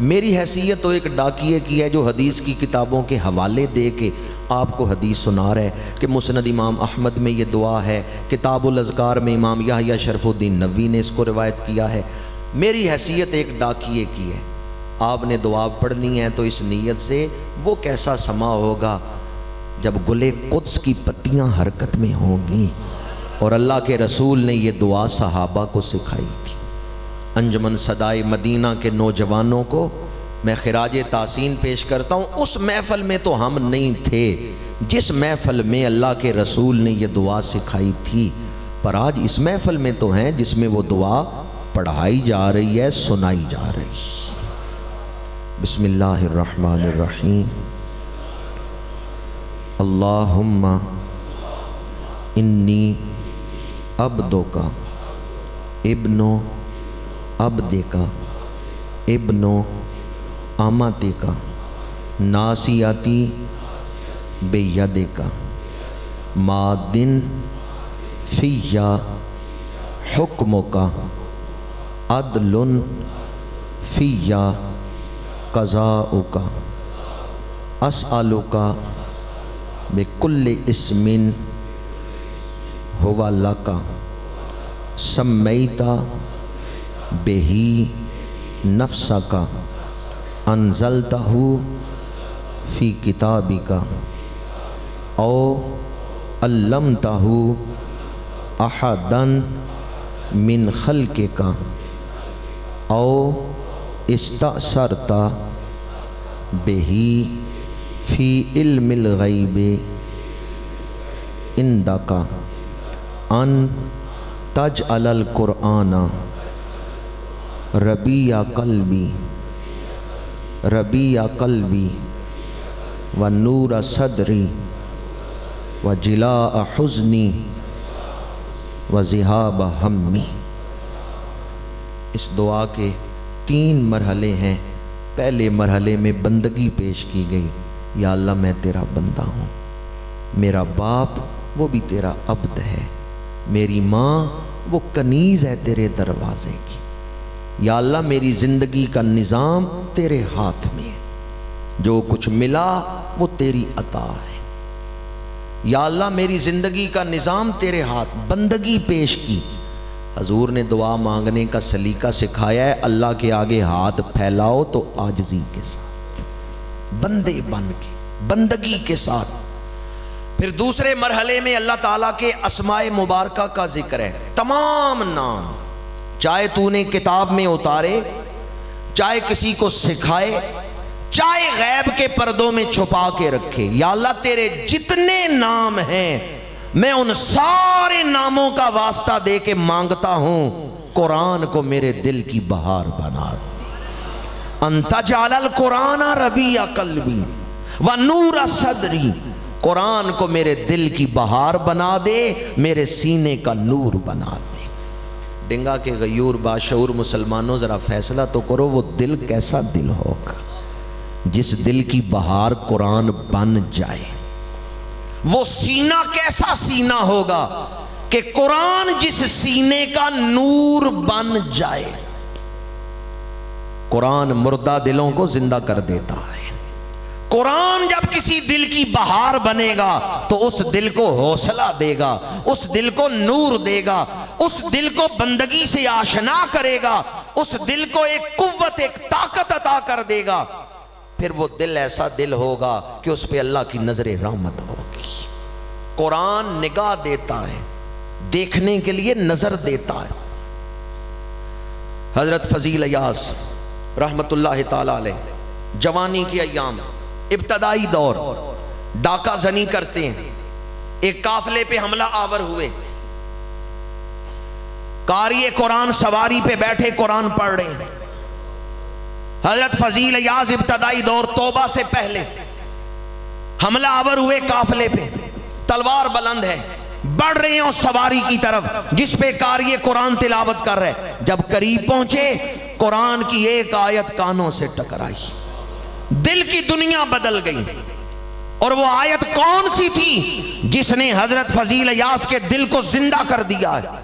C: میری حیثیت تو ایک ڈاکیے کی ہے جو حدیث کی کتابوں کے حوالے دے کے آپ کو حدیث سنا رہے کہ مسند امام احمد میں یہ دعا ہے، کتاب الاذکار میں امام یحییٰ شرف الدین نووی نے اس کو روایت کیا ہے۔ میری حیثیت ایک ڈاکیے کی ہے، آپ نے دعا پڑھنی ہے تو اس نیت سے وہ کیسا سما ہوگا جب گلے قدس کی پتیاں حرکت میں ہوں گی، اور اللہ کے رسول نے یہ دعا صحابہ کو سکھائی تھی۔ انجمن صدائے مدینہ کے نوجوانوں کو میں خراج تحسین پیش کرتا ہوں، اس محفل میں تو ہم نہیں تھے جس محفل میں اللہ کے رسول نے یہ دعا سکھائی تھی، پر آج اس محفل میں تو ہیں جس میں وہ دعا پڑھائی جا رہی ہے، سنائی جا رہی ہے۔ بسم اللہ الرحمن الرحیم۔ اللہم انی عبدک ابن عبدک ابن امتک ناصیتی بیدک ماضٍ فی حکمک عدل فی قضاؤک اسألک بکل اسم ہوا لک سمیت بہی نفسک انزلتہ فی کتابک او علمتہ احدا من خلقک او استأثرت بہ فی علم الغیب عندک ان تجعل القرآن ربیع قلبی و نور صدری و جلاء حزنی و ذہاب ہمی۔ اس دعا کے 3 مرحلے ہیں۔ پہلے مرحلے میں بندگی پیش کی گئی، یا اللہ میں تیرا بندہ ہوں، میرا باپ وہ بھی تیرا عبد ہے، میری ماں وہ کنیز ہے تیرے دروازے کی، یا اللہ میری زندگی کا نظام تیرے ہاتھ میں ہے، جو کچھ ملا وہ تیری عطا ہے، یا اللہ میری زندگی کا نظام تیرے ہاتھ۔ بندگی پیش کی۔ حضور نے دعا مانگنے کا سلیقہ سکھایا ہے، اللہ کے آگے ہاتھ پھیلاؤ تو عاجزی کے ساتھ، بندے بن کے، بندگی کے ساتھ۔ پھر دوسرے مرحلے میں اللہ تعالیٰ کے اسماء مبارکہ کا ذکر ہے، تمام نام، چاہے تو نے کتاب میں اتارے، چاہے کسی کو سکھائے، چاہے غیب کے پردوں میں چھپا کے رکھے، یا اللہ تیرے جتنے نام ہیں میں ان سارے ناموں کا واسطہ دے کے مانگتا ہوں، قرآن کو میرے دل کی بہار بنا دے۔ انت جعل القرآن ربیع قلبی و نور صدری، قرآن کو میرے دل کی بہار بنا دے، میرے سینے کا نور بنا دے۔ ڈنگا کے غیور باشعور مسلمانوں ذرا فیصلہ تو کرو، وہ دل کیسا دل ہوگا جس دل کی بہار قرآن بن جائے؟ وہ سینہ کیسا سینہ ہوگا کہ قرآن جس سینے کا نور بن جائے؟ قرآن مردہ دلوں کو زندہ کر دیتا ہے۔ قرآن جب کسی دل کی بہار بنے گا تو اس دل کو حوصلہ دے گا، اس دل کو نور دے گا، اس دل کو بندگی سے آشنا کرے گا، اس دل کو ایک قوت، ایک طاقت عطا کر دے گا۔ پھر وہ دل ایسا دل ہوگا کہ اس پہ اللہ کی نظر رحمت ہوگی۔ قرآن نگاہ دیتا ہے، دیکھنے کے لیے نظر دیتا ہے۔ حضرت فضیل ایاز رحمت اللہ تعالی علیہ جوانی کے ایام، ابتدائی دور، ڈاکہ زنی کرتے ہیں، ایک قافلے پہ حملہ آور ہوئے، قاری قرآن سواری پہ بیٹھے قرآن پڑھ رہے ہیں۔ حضرت فضیل ایاز ابتدائی دور، توبہ سے پہلے حملہ آور ہوئے قافلے پہ، تلوار بلند ہے، بڑھ رہے ہیں اس سواری کی طرف جس پہ قاری قرآن تلاوت کر رہے۔ جب قریب پہنچے، قرآن کی ایک آیت کانوں سے ٹکرائی، دل کی دنیا بدل گئی۔ اور وہ آیت کون سی تھی جس نے حضرت فضیل ایاز کے دل کو زندہ کر دیا ہے،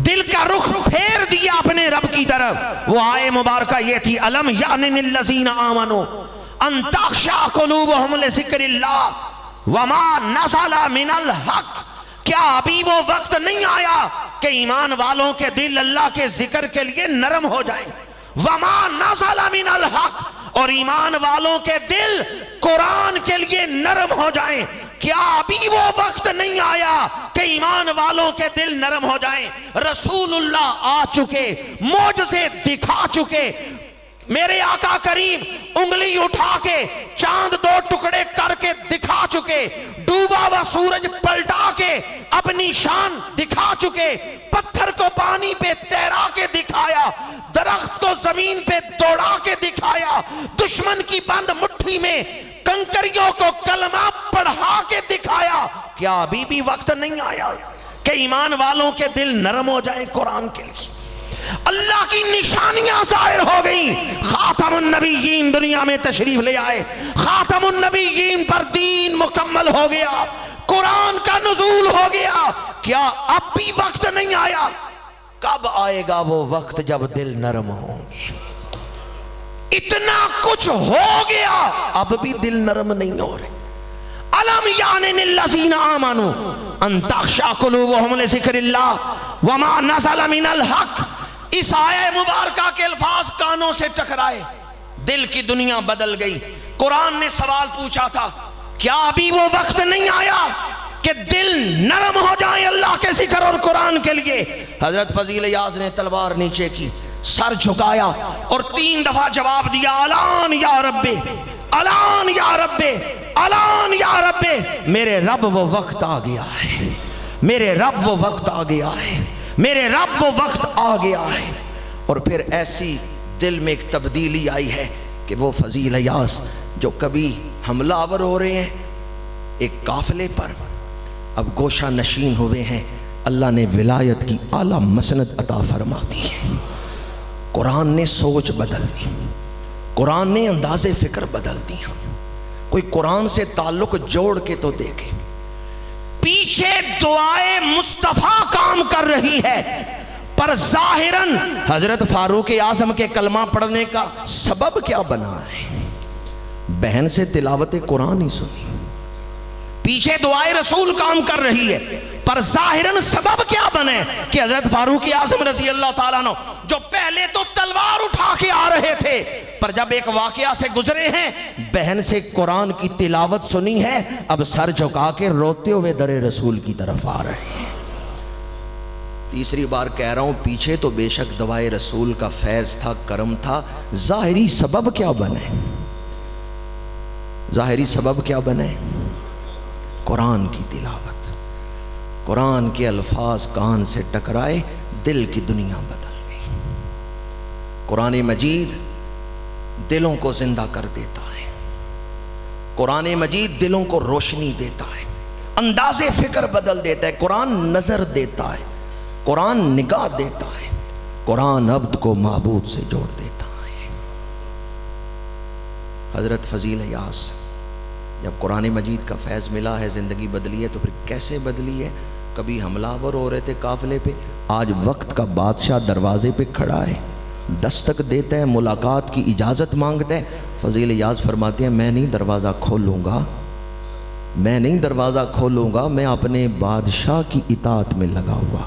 C: دل کا رخ پھیر دیا اپنے رب کی طرف؟ وہ آیت مبارکہ یہ تھی، الم یعن للذین آمنوا ان تخشع قلوبہم لذکر اللہ وما نزل من الحق۔ کیا ابھی وہ وقت نہیں آیا کہ ایمان والوں کے دل اللہ کے ذکر کے لیے نرم ہو جائیں؟ وما نزل من الحق، اور ایمان والوں کے دل قرآن کے لیے نرم ہو جائیں۔ کیا ابھی وہ وقت نہیں آیا کہ ایمان والوں کے دل نرم ہو جائیں؟ رسول اللہ آ چکے، معجزے دکھا چکے، میرے آقا کریم انگلی اٹھا کے چاند 2 ٹکڑے کر کے دکھا چکے، ڈوبا ہوا سورج پلٹا کے اپنی شان دکھا چکے، پتھر کو پانی پہ تیرا کے دکھایا، درخت کو زمین پہ دوڑا کے دکھایا، دشمن کی بند مٹھی میں کنکریوں کو کلمہ پڑھا کے دکھایا۔ کیا ابھی بھی وقت نہیں آیا کہ ایمان والوں کے دل نرم ہو جائیں قرآن کے لیے؟ اللہ کی نشانیاں ظاہر ہو گئیں، خاتم النبیین دنیا میں تشریف لے آئے، خاتم النبیین پر دین مکمل ہو گیا، قرآن کا نزول ہو گیا۔ کیا اب بھی وقت نہیں آیا؟ کب آئے گا وہ وقت جب دل نرم ہوں گے؟ اتنا کچھ ہو گیا، اب بھی دل نرم نہیں ہو رہے۔ الم یعن للذین آمنوا ان تخشع قلوبہم لذکر اللہ وما نزل من الحق۔ اس آیہ مبارکہ کے الفاظ کانوں سے ٹکرائے، دل کی دنیا بدل گئی۔ قرآن نے سوال پوچھا تھا، کیا ابھی وہ وقت نہیں آیا کہ دل نرم ہو جائے اللہ کے ذکر اور قرآن کے لیے؟ حضرت فضیل یاز نے تلوار نیچے کی، سر جھکایا اور 3 دفعہ جواب دیا، الان یا رب، الان یا رب، الان یا رب۔ میرے رب وہ وقت آ گیا ہے، میرے رب وہ وقت آ گیا ہے، میرے رب وہ وقت آ گیا ہے۔ اور پھر ایسی دل میں ایک تبدیلی آئی ہے کہ وہ فضیل یاز جو کبھی حملہ آور ہو رہے ہیں ایک قافلے پر، اب گوشہ نشین ہوئے ہیں، اللہ نے ولایت کی اعلیٰ مسند عطا فرما دی ہے۔ قرآن نے سوچ بدل دی، قرآن نے انداز فکر بدل دیا۔ کوئی قرآن سے تعلق جوڑ کے تو دیکھے، پیچھے دعائے مصطفیٰ کام کر رہی ہے، پر ظاہراً حضرت فاروق اعظم کے کلمہ پڑھنے کا سبب کیا بنا ہے؟ بہن سے تلاوت قرآن ہی سنی۔ پیچھے دعائے رسول کام کر رہی ہے، پر ظاہراً سبب کیا بنے کہ حضرت فاروق اعظم رضی اللہ تعالیٰ عنہ جو پہلے تو تلوار اٹھا کے آ رہے تھے، پر جب ایک واقعہ سے گزرے ہیں، بہن سے قرآن کی تلاوت سنی ہے، اب سر جھکا کے روتے ہوئے در رسول کی طرف آ رہے ہیں۔ تیسری بار کہہ رہا ہوں، پیچھے تو بے شک دعائے رسول کا فیض تھا، کرم تھا، ظاہری سبب کیا بنے؟ ظاہری سبب کیا بنے؟ قرآن کی تلاوت، قرآن کے الفاظ کان سے ٹکرائے، دل کی دنیا بدل گئی۔ قرآن مجید دلوں کو زندہ کر دیتا ہے، قرآن مجید دلوں کو روشنی دیتا ہے، انداز فکر بدل دیتا ہے، قرآن نظر دیتا ہے، قرآن نگاہ دیتا ہے، قرآن عبد کو معبود سے جوڑ دیتا ہے۔ حضرت فضیل یاز جب قرآن مجید کا فیض ملا ہے، زندگی بدلی ہے، تو پھر کیسے بدلی ہے؟ کبھی حملہ آور ہو رہے تھے قافلے پہ، آج وقت کا بادشاہ دروازے پہ کھڑا ہے، دستک دیتا ہے، ملاقات کی اجازت مانگتا ہے۔ فضیل یاز فرماتے ہیں، میں نہیں دروازہ کھولوں گا، میں نہیں دروازہ کھولوں گا، میں اپنے بادشاہ کی اطاعت میں لگا ہوا۔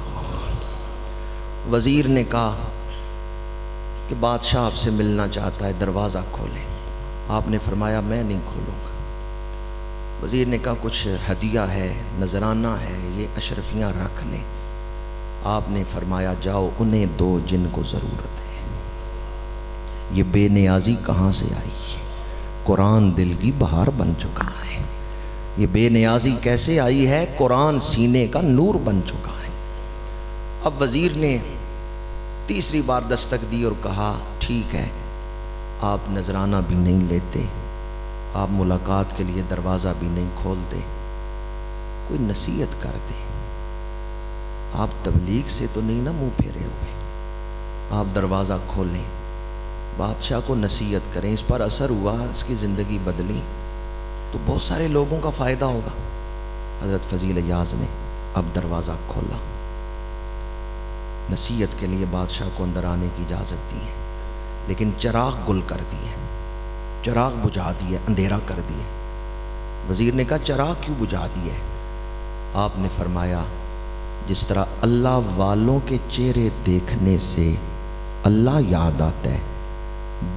C: وزیر نے کہا کہ بادشاہ آپ سے ملنا چاہتا ہے، دروازہ کھولیں۔ آپ نے فرمایا میں نہیں کھولوں گا۔ وزیر نے کہا کچھ ہدیہ ہے، نذرانہ ہے، یہ اشرفیاں رکھ لیں۔ آپ نے فرمایا جاؤ انہیں دو جن کو ضرورت ہے۔ یہ بے نیازی کہاں سے آئی ہے؟ قرآن دل کی بہار بن چکا ہے۔ یہ بے نیازی کیسے آئی ہے؟ قرآن سینے کا نور بن چکا ہے۔ اب وزیر نے تیسری بار دستک دی اور کہا ٹھیک ہے، آپ نذرانہ بھی نہیں لیتے، آپ ملاقات کے لیے دروازہ بھی نہیں کھولتے، کوئی نصیحت کر دیں۔ آپ تبلیغ سے تو نہیں نا منہ پھیرے ہوئے، آپ دروازہ کھولیں، بادشاہ کو نصیحت کریں، اس پر اثر ہوا، اس کی زندگی بدلی تو بہت سارے لوگوں کا فائدہ ہوگا۔ حضرت فضیل یاز نے اب دروازہ کھولا، نصیحت کے لیے بادشاہ کو اندر آنے کی اجازت دی ہے، لیکن چراغ گل کر دیے، چراغ بجھا دیے، اندھیرا کر دیے۔ وزیر نے کہا چراغ کیوں بجھا دیے؟ آپ نے فرمایا جس طرح اللہ والوں کے چہرے دیکھنے سے اللہ یاد آتا ہے،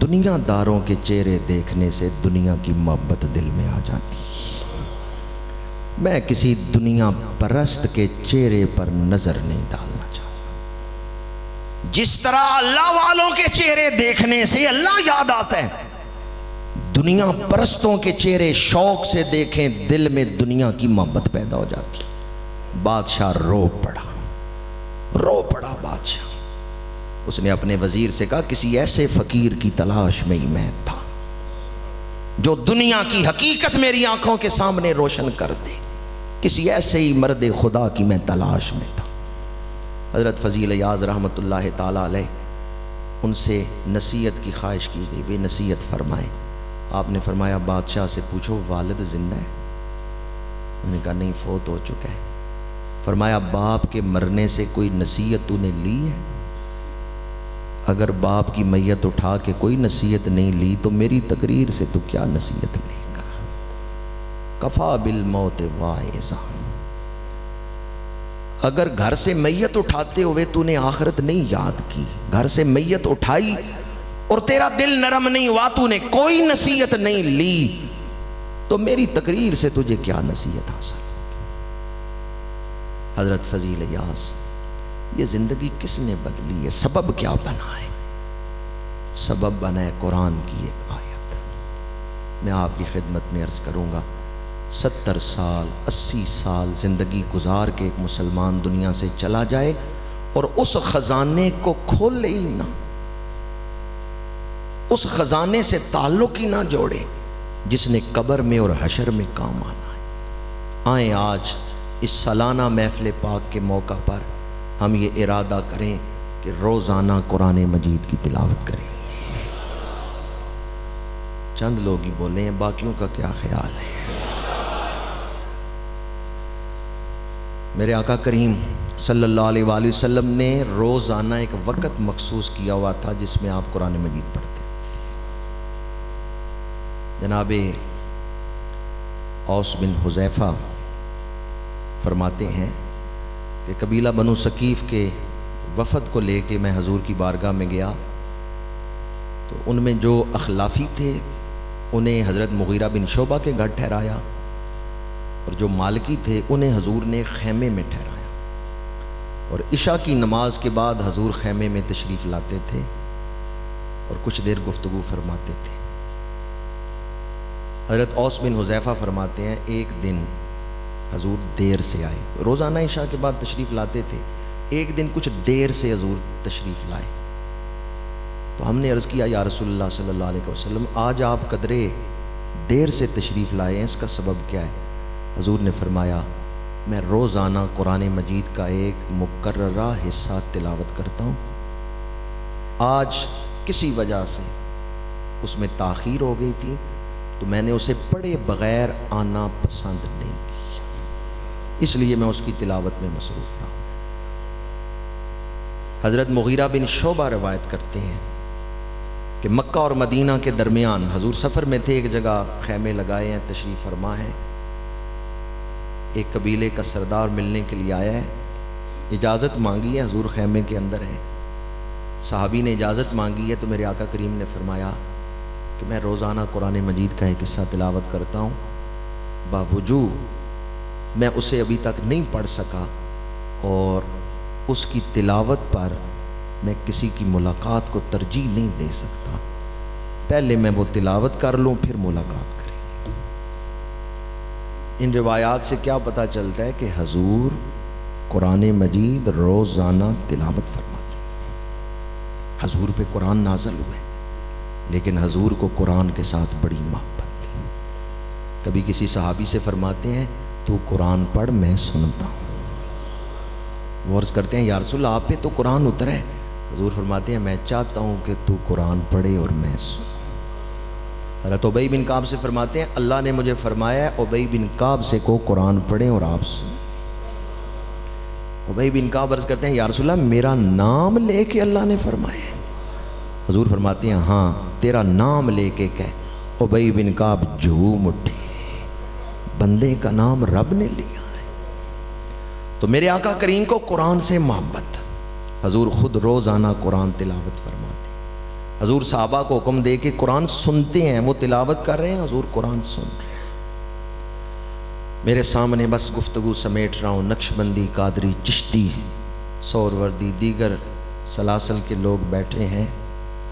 C: دنیا داروں کے چہرے دیکھنے سے دنیا کی محبت دل میں آ جاتی ہے۔ میں کسی دنیا پرست کے چہرے پر نظر نہیں ڈالنا چاہتا۔ جس طرح اللہ والوں کے چہرے دیکھنے سے اللہ یاد آتا ہے، دنیا پرستوں کے چہرے شوق سے دیکھیں، دل میں دنیا کی محبت پیدا ہو جاتی۔ بادشاہ رو پڑا بادشاہ۔ اس نے اپنے وزیر سے کہا کسی ایسے فقیر کی تلاش میں ہی میں تھا جو دنیا کی حقیقت میری آنکھوں کے سامنے روشن کر دے، کسی ایسے ہی مرد خدا کی میں تلاش میں تھا۔ حضرت فضیل یاز رحمۃ اللہ تعالیٰ علیہ، ان سے نصیحت کی خواہش کی گئی، وہ نصیحت فرمائیں۔ آپ نے فرمایا بادشاہ سے پوچھو والد زندہ ہے؟ انہوں نے کہا نہیں، فوت ہو چکا ہے۔ فرمایا باپ کے مرنے سے کوئی نصیحت تو نے لی ہے؟ اگر باپ کی میت اٹھا کے کوئی نصیحت نہیں لی تو میری تقریر سے تو کیا نصیحت لے گا؟ کفا بالموت واعظا۔ اگر گھر سے میت اٹھاتے ہوئے تو نے آخرت نہیں یاد کی، گھر سے میت اٹھائی اور تیرا دل نرم نہیں ہوا، تو نے کوئی نصیحت نہیں لی، تو میری تقریر سے تجھے کیا نصیحت حاصل؟ حضرت فضیل یاس، یہ زندگی کس نے بدلی ہے؟ سبب کیا بنا ہے؟ سبب بنا ہے قرآن کی ایک آیت۔ میں آپ کی خدمت میں عرض کروں گا، 70 سال 80 سال زندگی گزار کے ایک مسلمان دنیا سے چلا جائے اور اس خزانے کو کھولے ہی نہ، اس خزانے سے تعلق ہی نہ جوڑے جس نے قبر میں اور حشر میں کام آنا ہے۔ آئیں آج اس سالانہ محفل پاک کے موقع پر ہم یہ ارادہ کریں کہ روزانہ قرآن مجید کی تلاوت کریں گے۔ چند لوگ ہی بولے ہیں، باقیوں کا کیا خیال ہے؟ میرے آقا کریم صلی اللہ علیہ وآلہ وسلم نے روزانہ ایک وقت مخصوص کیا ہوا تھا جس میں آپ قرآن مجید پڑھتے۔ جناب اوس بن حذیفہ فرماتے ہیں کہ قبیلہ بنو ثقیف کے وفد کو لے کے میں حضور کی بارگاہ میں گیا، تو ان میں جو اخلافی تھے انہیں حضرت مغیرہ بن شعبہ کے گھر ٹھہرایا، اور جو مالکی تھے انہیں حضور نے خیمے میں ٹھہرایا، اور عشاء کی نماز کے بعد حضور خیمے میں تشریف لاتے تھے اور کچھ دیر گفتگو فرماتے تھے۔ حضرت اوس بن حذیفہ فرماتے ہیں ایک دن حضور دیر سے آئے، روزانہ عشاء کے بعد تشریف لاتے تھے، ایک دن کچھ دیر سے حضور تشریف لائے، تو ہم نے عرض کیا یا رسول اللہ صلی اللہ علیہ وسلم آج آپ قدرے دیر سے تشریف لائے ہیں، اس کا سبب کیا ہے؟ حضور نے فرمایا میں روزانہ قرآن مجید کا ایک مقررہ حصہ تلاوت کرتا ہوں، آج کسی وجہ سے اس میں تاخیر ہو گئی تھی تو میں نے اسے پڑھے بغیر آنا پسند نہیں کیا، اس لیے میں اس کی تلاوت میں مصروف رہا ہوں۔ حضرت مغیرہ بن شعبہ روایت کرتے ہیں کہ مکہ اور مدینہ کے درمیان حضور سفر میں تھے، ایک جگہ خیمے لگائے ہیں، تشریف فرما ہے، ایک قبیلے کا سردار ملنے کے لیے آیا ہے، اجازت مانگی ہے، حضور خیمے کے اندر ہیں، صحابی نے اجازت مانگی ہے، تو میرے آقا کریم نے فرمایا کہ میں روزانہ قرآن مجید کا ایک حصہ تلاوت کرتا ہوں، باوجود میں اسے ابھی تک نہیں پڑھ سکا، اور اس کی تلاوت پر میں کسی کی ملاقات کو ترجیح نہیں دے سکتا، پہلے میں وہ تلاوت کر لوں پھر ملاقات کریں۔ ان روایات سے کیا پتہ چلتا ہے کہ حضور قرآن مجید روزانہ تلاوت فرماتے ہیں۔ حضور پہ قرآن نازل ہوئے، لیکن حضور کو قرآن کے ساتھ بڑی محبت تھی۔ کبھی کسی صحابی سے فرماتے ہیں تو قرآن پڑھ میں سنتا ہوں، وہ عرض کرتے ہیں یا رسول اللہ آپ پہ تو قرآن اترا ہے، حضور فرماتے ہیں میں چاہتا ہوں کہ تو قرآن پڑھے اور میں سنوں۔ حضرت ابی بن کعب سے فرماتے ہیں اللہ نے مجھے فرمایا ہے ابی بن کعب سے کو قرآن پڑھیں اور آپ سنیں۔ ابی بن کعب عرض کرتے ہیں یا رسول اللہ میرا نام لے کے اللہ نے فرمایا ہے، حضور فرماتے ہیں ہاں تیرا نام لے کے کہہ۔ ابی بن کعب جھوم اٹھے، بندے کا نام رب نے لیا ہے۔ تو میرے آقا کریم کو قرآن سے محبت، حضور خود روزانہ قرآن تلاوت فرماتے، حضور صحابہ کو حکم دے کے قرآن سنتے ہیں، وہ تلاوت کر رہے ہیں، حضور قرآن سن رہے ہیں۔ میرے سامنے بس گفتگو سمیٹ رہا ہوں، نقشبندی، قادری، چشتی، سہروردی، دیگر سلاسل کے لوگ بیٹھے ہیں،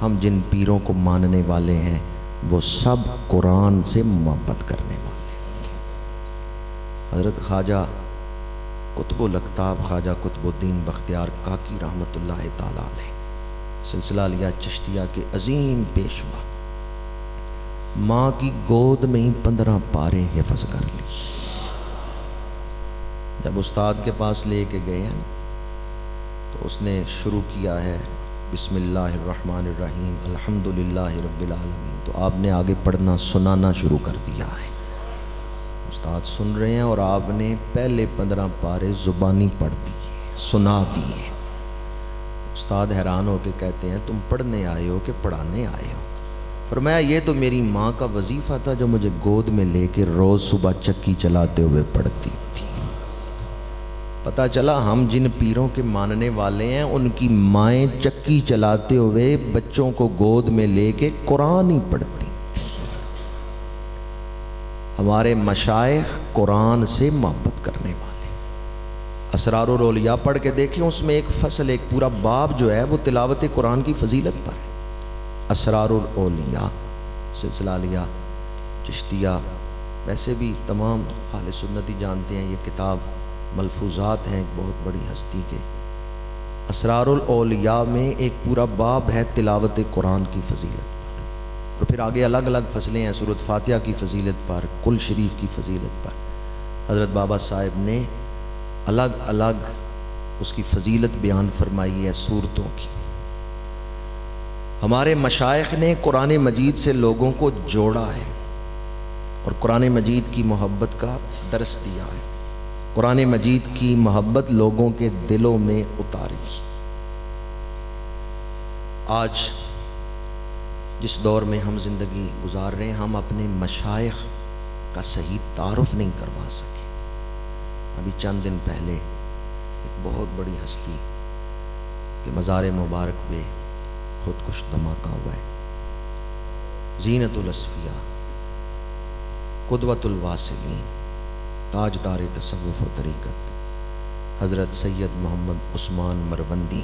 C: ہم جن پیروں کو ماننے والے ہیں وہ سب قرآن سے محبت کرنے والے ہیں۔ حضرت خواجہ قطب الاقطاب خواجہ قطب الدین بختیار کاکی رحمۃ اللہ تعالیٰ علیہ سلسلہ لیا چشتیہ کے عظیم پیشوا، ماں کی گود میں ہی 15 پارے حفظ کر لی۔ جب استاد کے پاس لے کے گئے ہیں تو اس نے شروع کیا ہے بسم اللہ الرحمن الرحیم الحمدللہ رب العالمین، تو آپ نے آگے پڑھنا سنانا شروع کر دیا ہے، استاد سن رہے ہیں اور آپ نے پہلے 15 پارے زبانی پڑھ دیے، سنا دیے۔ استاد حیران ہو کے کہتے ہیں تم پڑھنے آئے ہو کہ پڑھانے آئے ہو؟ فرمایا یہ تو میری ماں کا وظیفہ تھا جو مجھے گود میں لے کے روز صبح چکی چلاتے ہوئے پڑھتی تھی۔ پتہ چلا ہم جن پیروں کے ماننے والے ہیں ان کی مائیں چکی چلاتے ہوئے بچوں کو گود میں لے کے قرآن ہی پڑھتی. ہمارے مشائخ قرآن سے محبت کرنے والے. اسرار الاولیاء پڑھ کے دیکھیں، اس میں ایک فصل، ایک پورا باب جو ہے وہ تلاوت قرآن کی فضیلت پر ہے. اسرار الاولیاء، سلسلہ علیہ چشتیہ، ویسے بھی تمام اہل سنتی جانتے ہیں یہ کتاب ملفوظات ہیں ایک بہت بڑی ہستی کے. اسرار الاولیاء میں ایک پورا باب ہے تلاوت قرآن کی فضیلت پر، اور پھر آگے الگ الگ فصلیں ہیں سورۃ فاتحہ کی فضیلت پر، کل شریف کی فضیلت پر. حضرت بابا صاحب نے الگ الگ اس کی فضیلت بیان فرمائی ہے سورتوں کی. ہمارے مشائخ نے قرآن مجید سے لوگوں کو جوڑا ہے اور قرآن مجید کی محبت کا درس دیا ہے. قرآن مجید کی محبت لوگوں کے دلوں میں اتاری. آج جس دور میں ہم زندگی گزار رہے ہیں، ہم اپنے مشائخ کا صحیح تعارف نہیں کروا سکے. ابھی چند دن پہلے ایک بہت بڑی ہستی کے مزار مبارک پہ خودکش دھماکہ ہوا ہے. زینت الاصفیاء، قدوۃ الواصلین، تاجدار تصوف و طریقت، حضرت سید محمد عثمان مروندی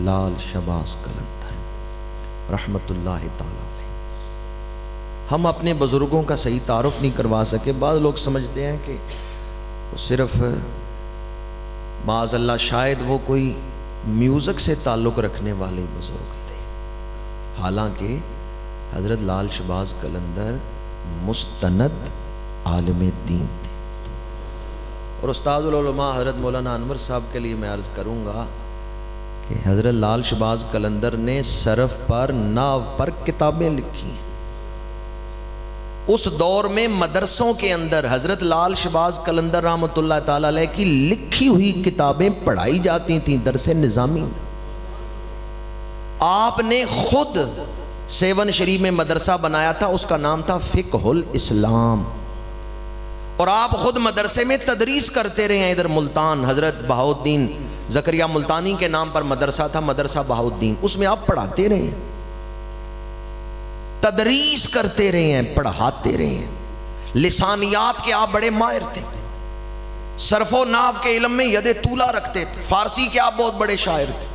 C: لال شباز قلندر رحمۃ اللہ تعالی علیہ. ہم اپنے بزرگوں کا صحیح تعارف نہیں کروا سکے. بعض لوگ سمجھتے ہیں کہ صرف معاذ اللہ شاید وہ کوئی میوزک سے تعلق رکھنے والے بزرگ تھے، حالانکہ حضرت لال شباز قلندر مستند عالم دین تھے. اور استاد العلماء حضرت مولانا انور صاحب کے لیے میں عرض کروں گا کہ حضرت لال شباز قلندر نے صرف پر، نحو پر کتابیں لکھی ہیں. اس دور میں مدرسوں کے اندر حضرت لال شباز قلندر رحمۃ اللہ تعالی علیہ کی لکھی ہوئی کتابیں پڑھائی جاتی تھیں درس نظامی میں. آپ نے خود سیون شریف میں مدرسہ بنایا تھا، اس کا نام تھا فقہ الاسلام، اور آپ خود مدرسے میں تدریس کرتے رہے ہیں. ادھر ملتان حضرت بہاؤالدین زکریہ ملتانی کے نام پر مدرسہ تھا، مدرسہ بہاؤالدین، اس میں آپ پڑھاتے رہے ہیں، تدریس کرتے رہے ہیں، پڑھاتے رہے ہیں. لسانیات کے آپ بڑے ماہر تھے، صرف و نحو کے علم میں ید طولہ رکھتے تھے، فارسی کے آپ بہت بڑے شاعر تھے.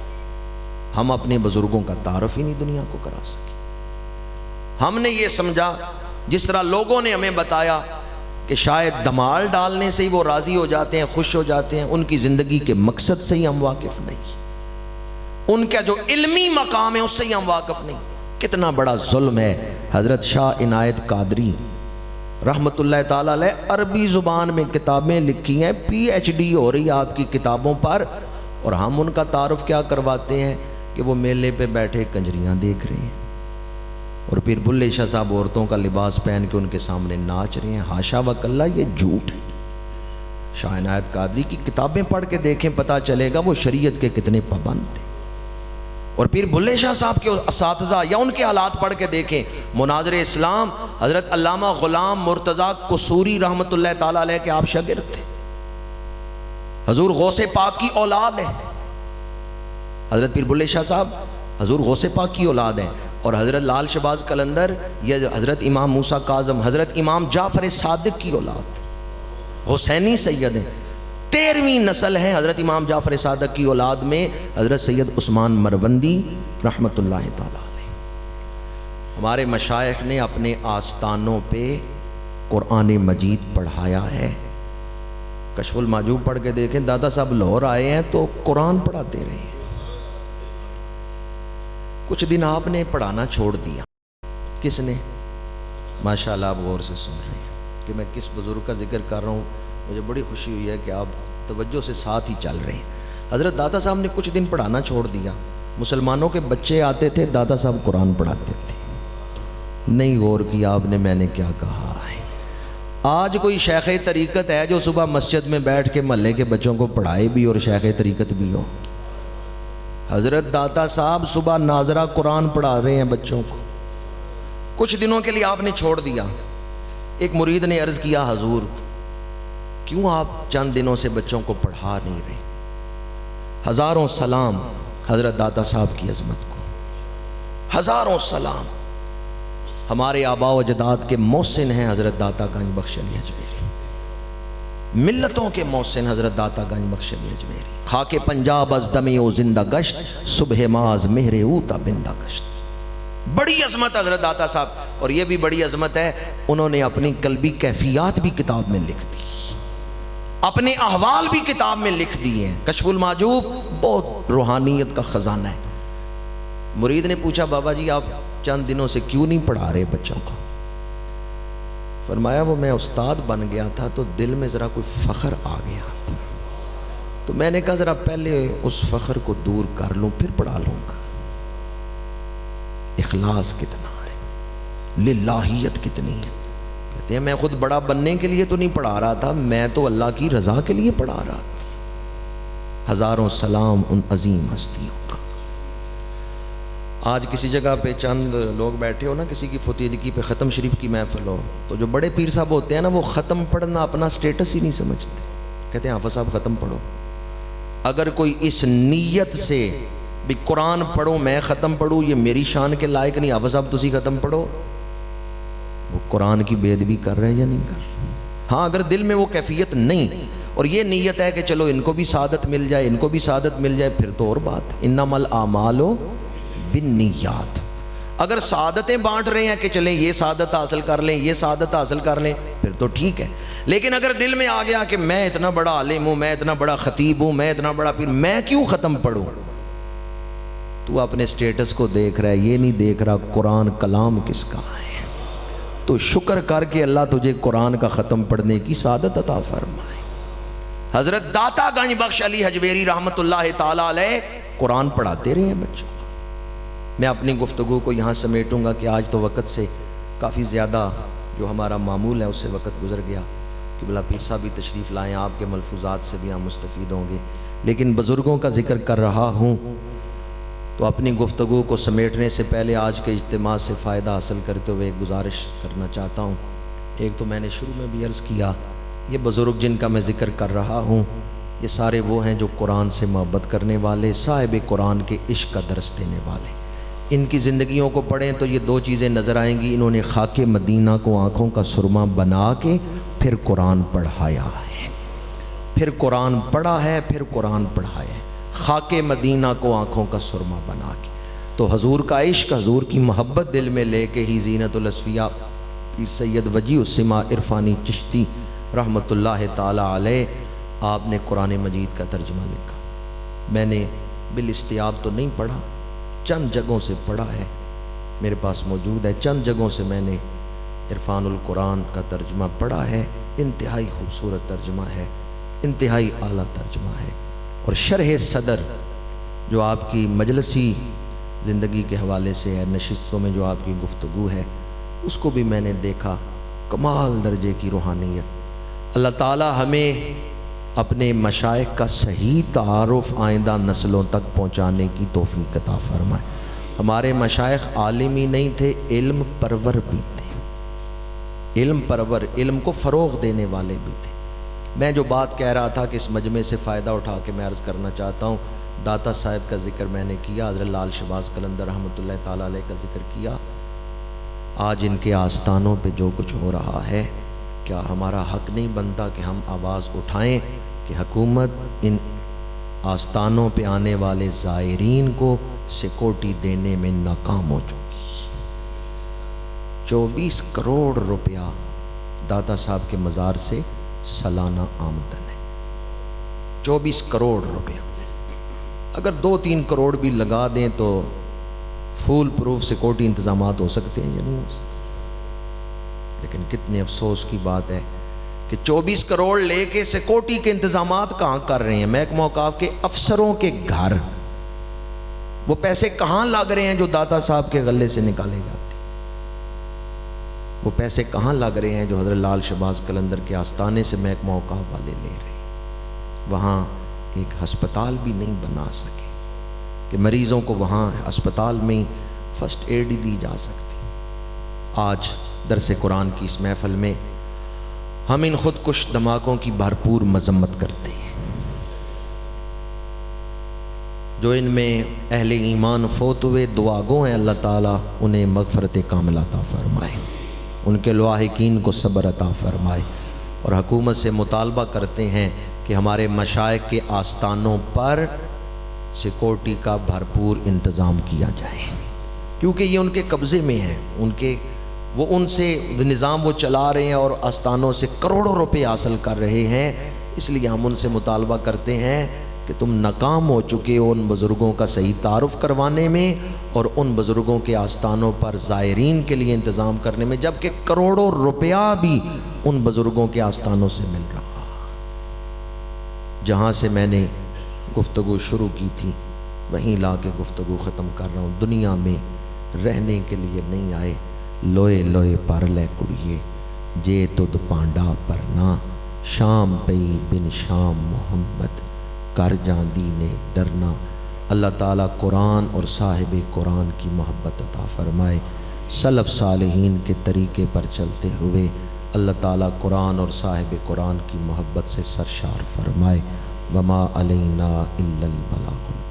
C: ہم اپنے بزرگوں کا تعارف ہی نہیں دنیا کو کرا سکے. ہم نے یہ سمجھا جس طرح لوگوں نے ہمیں بتایا کہ شاید دمال ڈالنے سے ہی وہ راضی ہو جاتے ہیں، خوش ہو جاتے ہیں، ان کی زندگی کے مقصد سے ہی ہم واقف نہیں، ان کا جو علمی مقام ہے اس سے ہی ہم واقف نہیں. کتنا بڑا ظلم ہے. حضرت شاہ عنایت قادری رحمت اللہ تعالی علیہ عربی زبان میں کتابیں لکھی ہیں، پی ایچ ڈی ہو رہی ہے آپ کی کتابوں پر، اور ہم ان کا تعارف کیا کرواتے ہیں کہ وہ میلے پہ بیٹھے کنجریاں دیکھ رہے ہیں، اور پھر بلے شاہ صاحب عورتوں کا لباس پہن کے ان کے سامنے ناچ رہے ہیں. حاشا وکلا، یہ جھوٹ ہے. شاہ عنایت قادری کی کتابیں پڑھ کے دیکھیں، پتہ چلے گا وہ شریعت کے کتنے پابند تھے. اور پھر بھلے شاہ صاحب کے اساتذہ یا ان کے حالات پڑھ کے دیکھیں. مناظر اسلام حضرت علامہ غلام مرتضیٰ قصوری رحمۃ اللہ تعالی علیہ کے آپ شاگرد تھے. حضور غوث پاک کی اولاد ہے. حضرت پیر بھلے شاہ صاحب حضور غوث پاک کی اولاد ہیں، اور حضرت لال شباز قلندر یہ حضرت امام موسیٰ کاظم، حضرت امام جعفر صادق کی اولاد، حسینی سید ہیں. 13ویں نسل ہے حضرت امام جعفر صادق کی اولاد میں حضرت سید عثمان مروندی رحمۃ اللہ تعالی علیہ. ہمارے مشائخ نے اپنے آستانوں پہ قرآن مجید پڑھایا ہے. کشف المحجوب پڑھ کے دیکھیں، دادا صاحب لاہور آئے ہیں تو قرآن پڑھاتے رہے ہیں. کچھ دن آپ نے پڑھانا چھوڑ دیا. کس نے؟ ماشاءاللہ آپ غور سے سن رہے ہیں کہ میں کس بزرگ کا ذکر کر رہا ہوں. مجھے بڑی خوشی ہوئی ہے کہ آپ توجہ سے ساتھ ہی چل رہے ہیں. حضرت دادا صاحب نے کچھ دن پڑھانا چھوڑ دیا. مسلمانوں کے بچے آتے تھے، دادا صاحب قرآن پڑھاتے تھے. نہیں غور کیا آپ نے میں نے کیا کہا ہے. آج کوئی شیخ طریقت ہے جو صبح مسجد میں بیٹھ کے محلے کے بچوں کو پڑھائے بھی اور شیخ طریقت بھی ہو؟ حضرت دادا صاحب صبح ناظرہ قرآن پڑھا رہے ہیں بچوں کو. کچھ دنوں کے لیے آپ نے چھوڑ دیا. ایک مرید نے عرض کیا، حضور کیوں آپ چند دنوں سے بچوں کو پڑھا نہیں رہے؟ ہزاروں سلام حضرت داتا صاحب کی عظمت کو، ہزاروں سلام۔ ہمارے آباء و اجداد کے محسن ہیں حضرت داتا گنج بخش علی اجمیری، ملتوں کے محسن حضرت داتا گنج بخش علی اجمیری۔ خاک پنجاب از دمی او زندہ گشت، صبح ماز مہر اوتا بندہ گشت۔ بڑی عظمت حضرت داتا صاحب، اور یہ بھی بڑی عظمت ہے، انہوں نے اپنی قلبی کیفیات بھی کتاب میں لکھ دی، اپنے احوال بھی کتاب میں لکھ دیے ہیں۔ کشف المحجوب بہت روحانیت کا خزانہ ہے۔ مرید نے پوچھا بابا جی آپ چند دنوں سے کیوں نہیں پڑھا رہے بچوں کو؟ فرمایا وہ میں استاد بن گیا تھا تو دل میں ذرا کوئی فخر آ گیا، تو میں نے کہا ذرا پہلے اس فخر کو دور کر لوں پھر پڑھا لوں گا۔ اخلاص کتنا ہے، للہیت کتنی ہے۔ کہتے ہیں میں خود بڑا بننے کے لیے تو نہیں پڑھا رہا تھا، میں تو اللہ کی رضا کے لیے پڑھا رہا تھا۔ ہزاروں سلام ان عظیم ہستیوں کا۔ آج کسی جگہ پہ چند لوگ بیٹھے ہو نا، کسی کی فتیدگی پہ ختم شریف کی محفل ہو، تو جو بڑے پیر صاحب ہوتے ہیں نا وہ ختم پڑھنا اپنا سٹیٹس ہی نہیں سمجھتے، کہتے ہیں حافظ صاحب ختم پڑھو۔ اگر کوئی اس نیت سے بھی قرآن پڑھوں میں ختم پڑھوں یہ میری شان کے لائق نہیں، حافظ صاحب تسی ختم پڑھو، وہ قرآن کی بے ادبی کر رہے ہیں یا نہیں کر رہے؟ ہاں اگر دل میں وہ کیفیت نہیں اور یہ نیت ہے کہ چلو ان کو بھی سعادت مل جائے، ان کو بھی سعادت مل جائے، پھر تو اور بات۔ انما الاعمال بالنیات۔ اگر سعادتیں بانٹ رہے ہیں کہ چلیں یہ سعادت حاصل کر لیں، یہ سعادت حاصل کر لیں، پھر تو ٹھیک ہے۔ لیکن اگر دل میں آ گیا کہ میں اتنا بڑا عالم ہوں، میں اتنا بڑا خطیب ہوں، میں اتنا بڑا پیر، میں کیوں ختم پڑھوں؟ تو اپنے سٹیٹس کو دیکھ رہا ہے، یہ نہیں دیکھ رہا قرآن کلام کس کا ہے۔ تو شکر کر کے اللہ تجھے قرآن کا ختم پڑھنے کی سعادت عطا فرمائے۔ حضرت داتا گنج بخش علی حجویری رحمت اللہ تعالیٰ علیہ قرآن پڑھاتے رہے ہیں بچوں کو۔ میں اپنی گفتگو کو یہاں سمیٹوں گا کہ آج تو وقت سے کافی زیادہ جو ہمارا معمول ہے اسے وقت گزر گیا، کہ بلا پیر صاحب بھی تشریف لائیں، آپ کے ملفوظات سے بھی ہم مستفید ہوں گے، لیکن بزرگوں کا ذکر کر رہا ہوں تو اپنی گفتگو کو سمیٹنے سے پہلے آج کے اجتماع سے فائدہ حاصل کرتے ہوئے ایک گزارش کرنا چاہتا ہوں۔ ایک تو میں نے شروع میں بھی عرض کیا، یہ بزرگ جن کا میں ذکر کر رہا ہوں یہ سارے وہ ہیں جو قرآن سے محبت کرنے والے، صاحب قرآن کے عشق کا درس دینے والے۔ ان کی زندگیوں کو پڑھیں تو یہ دو چیزیں نظر آئیں گی، انہوں نے خاک مدینہ کو آنکھوں کا سرما بنا کے پھر قرآن پڑھایا ہے، پھر قرآن پڑھا ہے، پھر قرآن پڑھایا ہے، خاک مدینہ کو آنکھوں کا سرما بنا کے۔ تو حضور کا عشق، حضور کی محبت دل میں لے کے ہی زینت الاصفیاء پیر سید وجیہ السما عرفانی چشتی رحمت اللہ تعالی علیہ آپ نے قرآن مجید کا ترجمہ لکھا۔ میں نے بالاستیاب تو نہیں پڑھا، چند جگہوں سے پڑھا ہے، میرے پاس موجود ہے، چند جگہوں سے میں نے عرفان القرآن کا ترجمہ پڑھا ہے۔ انتہائی خوبصورت ترجمہ ہے، انتہائی اعلیٰ ترجمہ ہے۔ اور شرح صدر جو آپ کی مجلسی زندگی کے حوالے سے ہے، نشستوں میں جو آپ کی گفتگو ہے، اس کو بھی میں نے دیکھا، کمال درجے کی روحانیت۔ اللہ تعالی ہمیں اپنے مشائخ کا صحیح تعارف آئندہ نسلوں تک پہنچانے کی توفیق عطا فرمائے۔ ہمارے مشائخ عالم ہی نہیں تھے، علم پرور بھی تھے، علم پرور، علم کو فروغ دینے والے بھی تھے۔ میں جو بات کہہ رہا تھا کہ اس مجمع سے فائدہ اٹھا کے میں عرض کرنا چاہتا ہوں، داتا صاحب کا ذکر میں نے کیا، حضرت لال شہباز قلندر رحمۃ اللہ تعالیٰ علیہ کا ذکر کیا۔ آج ان کے آستانوں پہ جو کچھ ہو رہا ہے، کیا ہمارا حق نہیں بنتا کہ ہم آواز اٹھائیں کہ حکومت ان آستانوں پہ آنے والے زائرین کو سیکورٹی دینے میں ناکام ہو چکی؟ 24 کروڑ روپیہ داتا صاحب کے مزار سے سالانہ آمدن ہے، 24 کروڑ روپیہ۔ اگر 2-3 کروڑ بھی لگا دیں تو فول پروف سیکورٹی انتظامات ہو سکتے ہیں یا نہیں ہو سکتے؟ لیکن کتنے افسوس کی بات ہے کہ 24 کروڑ لے کے سیکورٹی کے انتظامات کہاں کر رہے ہیں؟ محکمہ اوقاف کے افسروں کے گھر، وہ پیسے کہاں لگ رہے ہیں جو داتا صاحب کے غلے سے نکالے جاتے؟ وہ پیسے کہاں لگ رہے ہیں جو حضرت لال شہباز قلندر کے آستانے سے محکمہ اوقاف والے لے رہے ہیں؟ وہاں ایک ہسپتال بھی نہیں بنا سکے کہ مریضوں کو وہاں ہسپتال میں ہی فرسٹ ایڈ ہی دی جا سکتی۔ آج درس قرآن کی اس محفل میں ہم ان خود کش دھماکوں کی بھرپور مذمت کرتے ہیں۔ جو ان میں اہل ایمان فوت ہوئے دعا گو ہیں، اللہ تعالیٰ انہیں مغفرت کاملہ عطا فرمائے، ان کے لواحقین کو صبر عطا فرمائے، اور حکومت سے مطالبہ کرتے ہیں کہ ہمارے مشائخ کے آستانوں پر سیکورٹی کا بھرپور انتظام کیا جائے، کیونکہ یہ ان کے قبضے میں ہیں، وہ ان سے نظام وہ چلا رہے ہیں اور آستانوں سے کروڑوں روپے حاصل کر رہے ہیں۔ اس لیے ہم ان سے مطالبہ کرتے ہیں کہ تم ناکام ہو چکے ہو ان بزرگوں کا صحیح تعارف کروانے میں اور ان بزرگوں کے آستانوں پر زائرین کے لیے انتظام کرنے میں، جبکہ کروڑوں روپیہ بھی ان بزرگوں کے آستانوں سے مل رہا۔ جہاں سے میں نے گفتگو شروع کی تھی وہیں لا کے گفتگو ختم کر رہا ہوں۔ دنیا میں رہنے کے لیے نہیں آئے، لوئے لوئے پر لے کڑیے جے تد پانڈا پرنا، شام پئی بن شام محمد کر جان دینے ڈرنا۔ اللہ تعالیٰ قرآن اور صاحب قرآن کی محبت عطا فرمائے، سلف صالحین کے طریقے پر چلتے ہوئے اللہ تعالیٰ قرآن اور صاحب قرآن کی محبت سے سرشار فرمائے۔ وما علینا الا البلاغ۔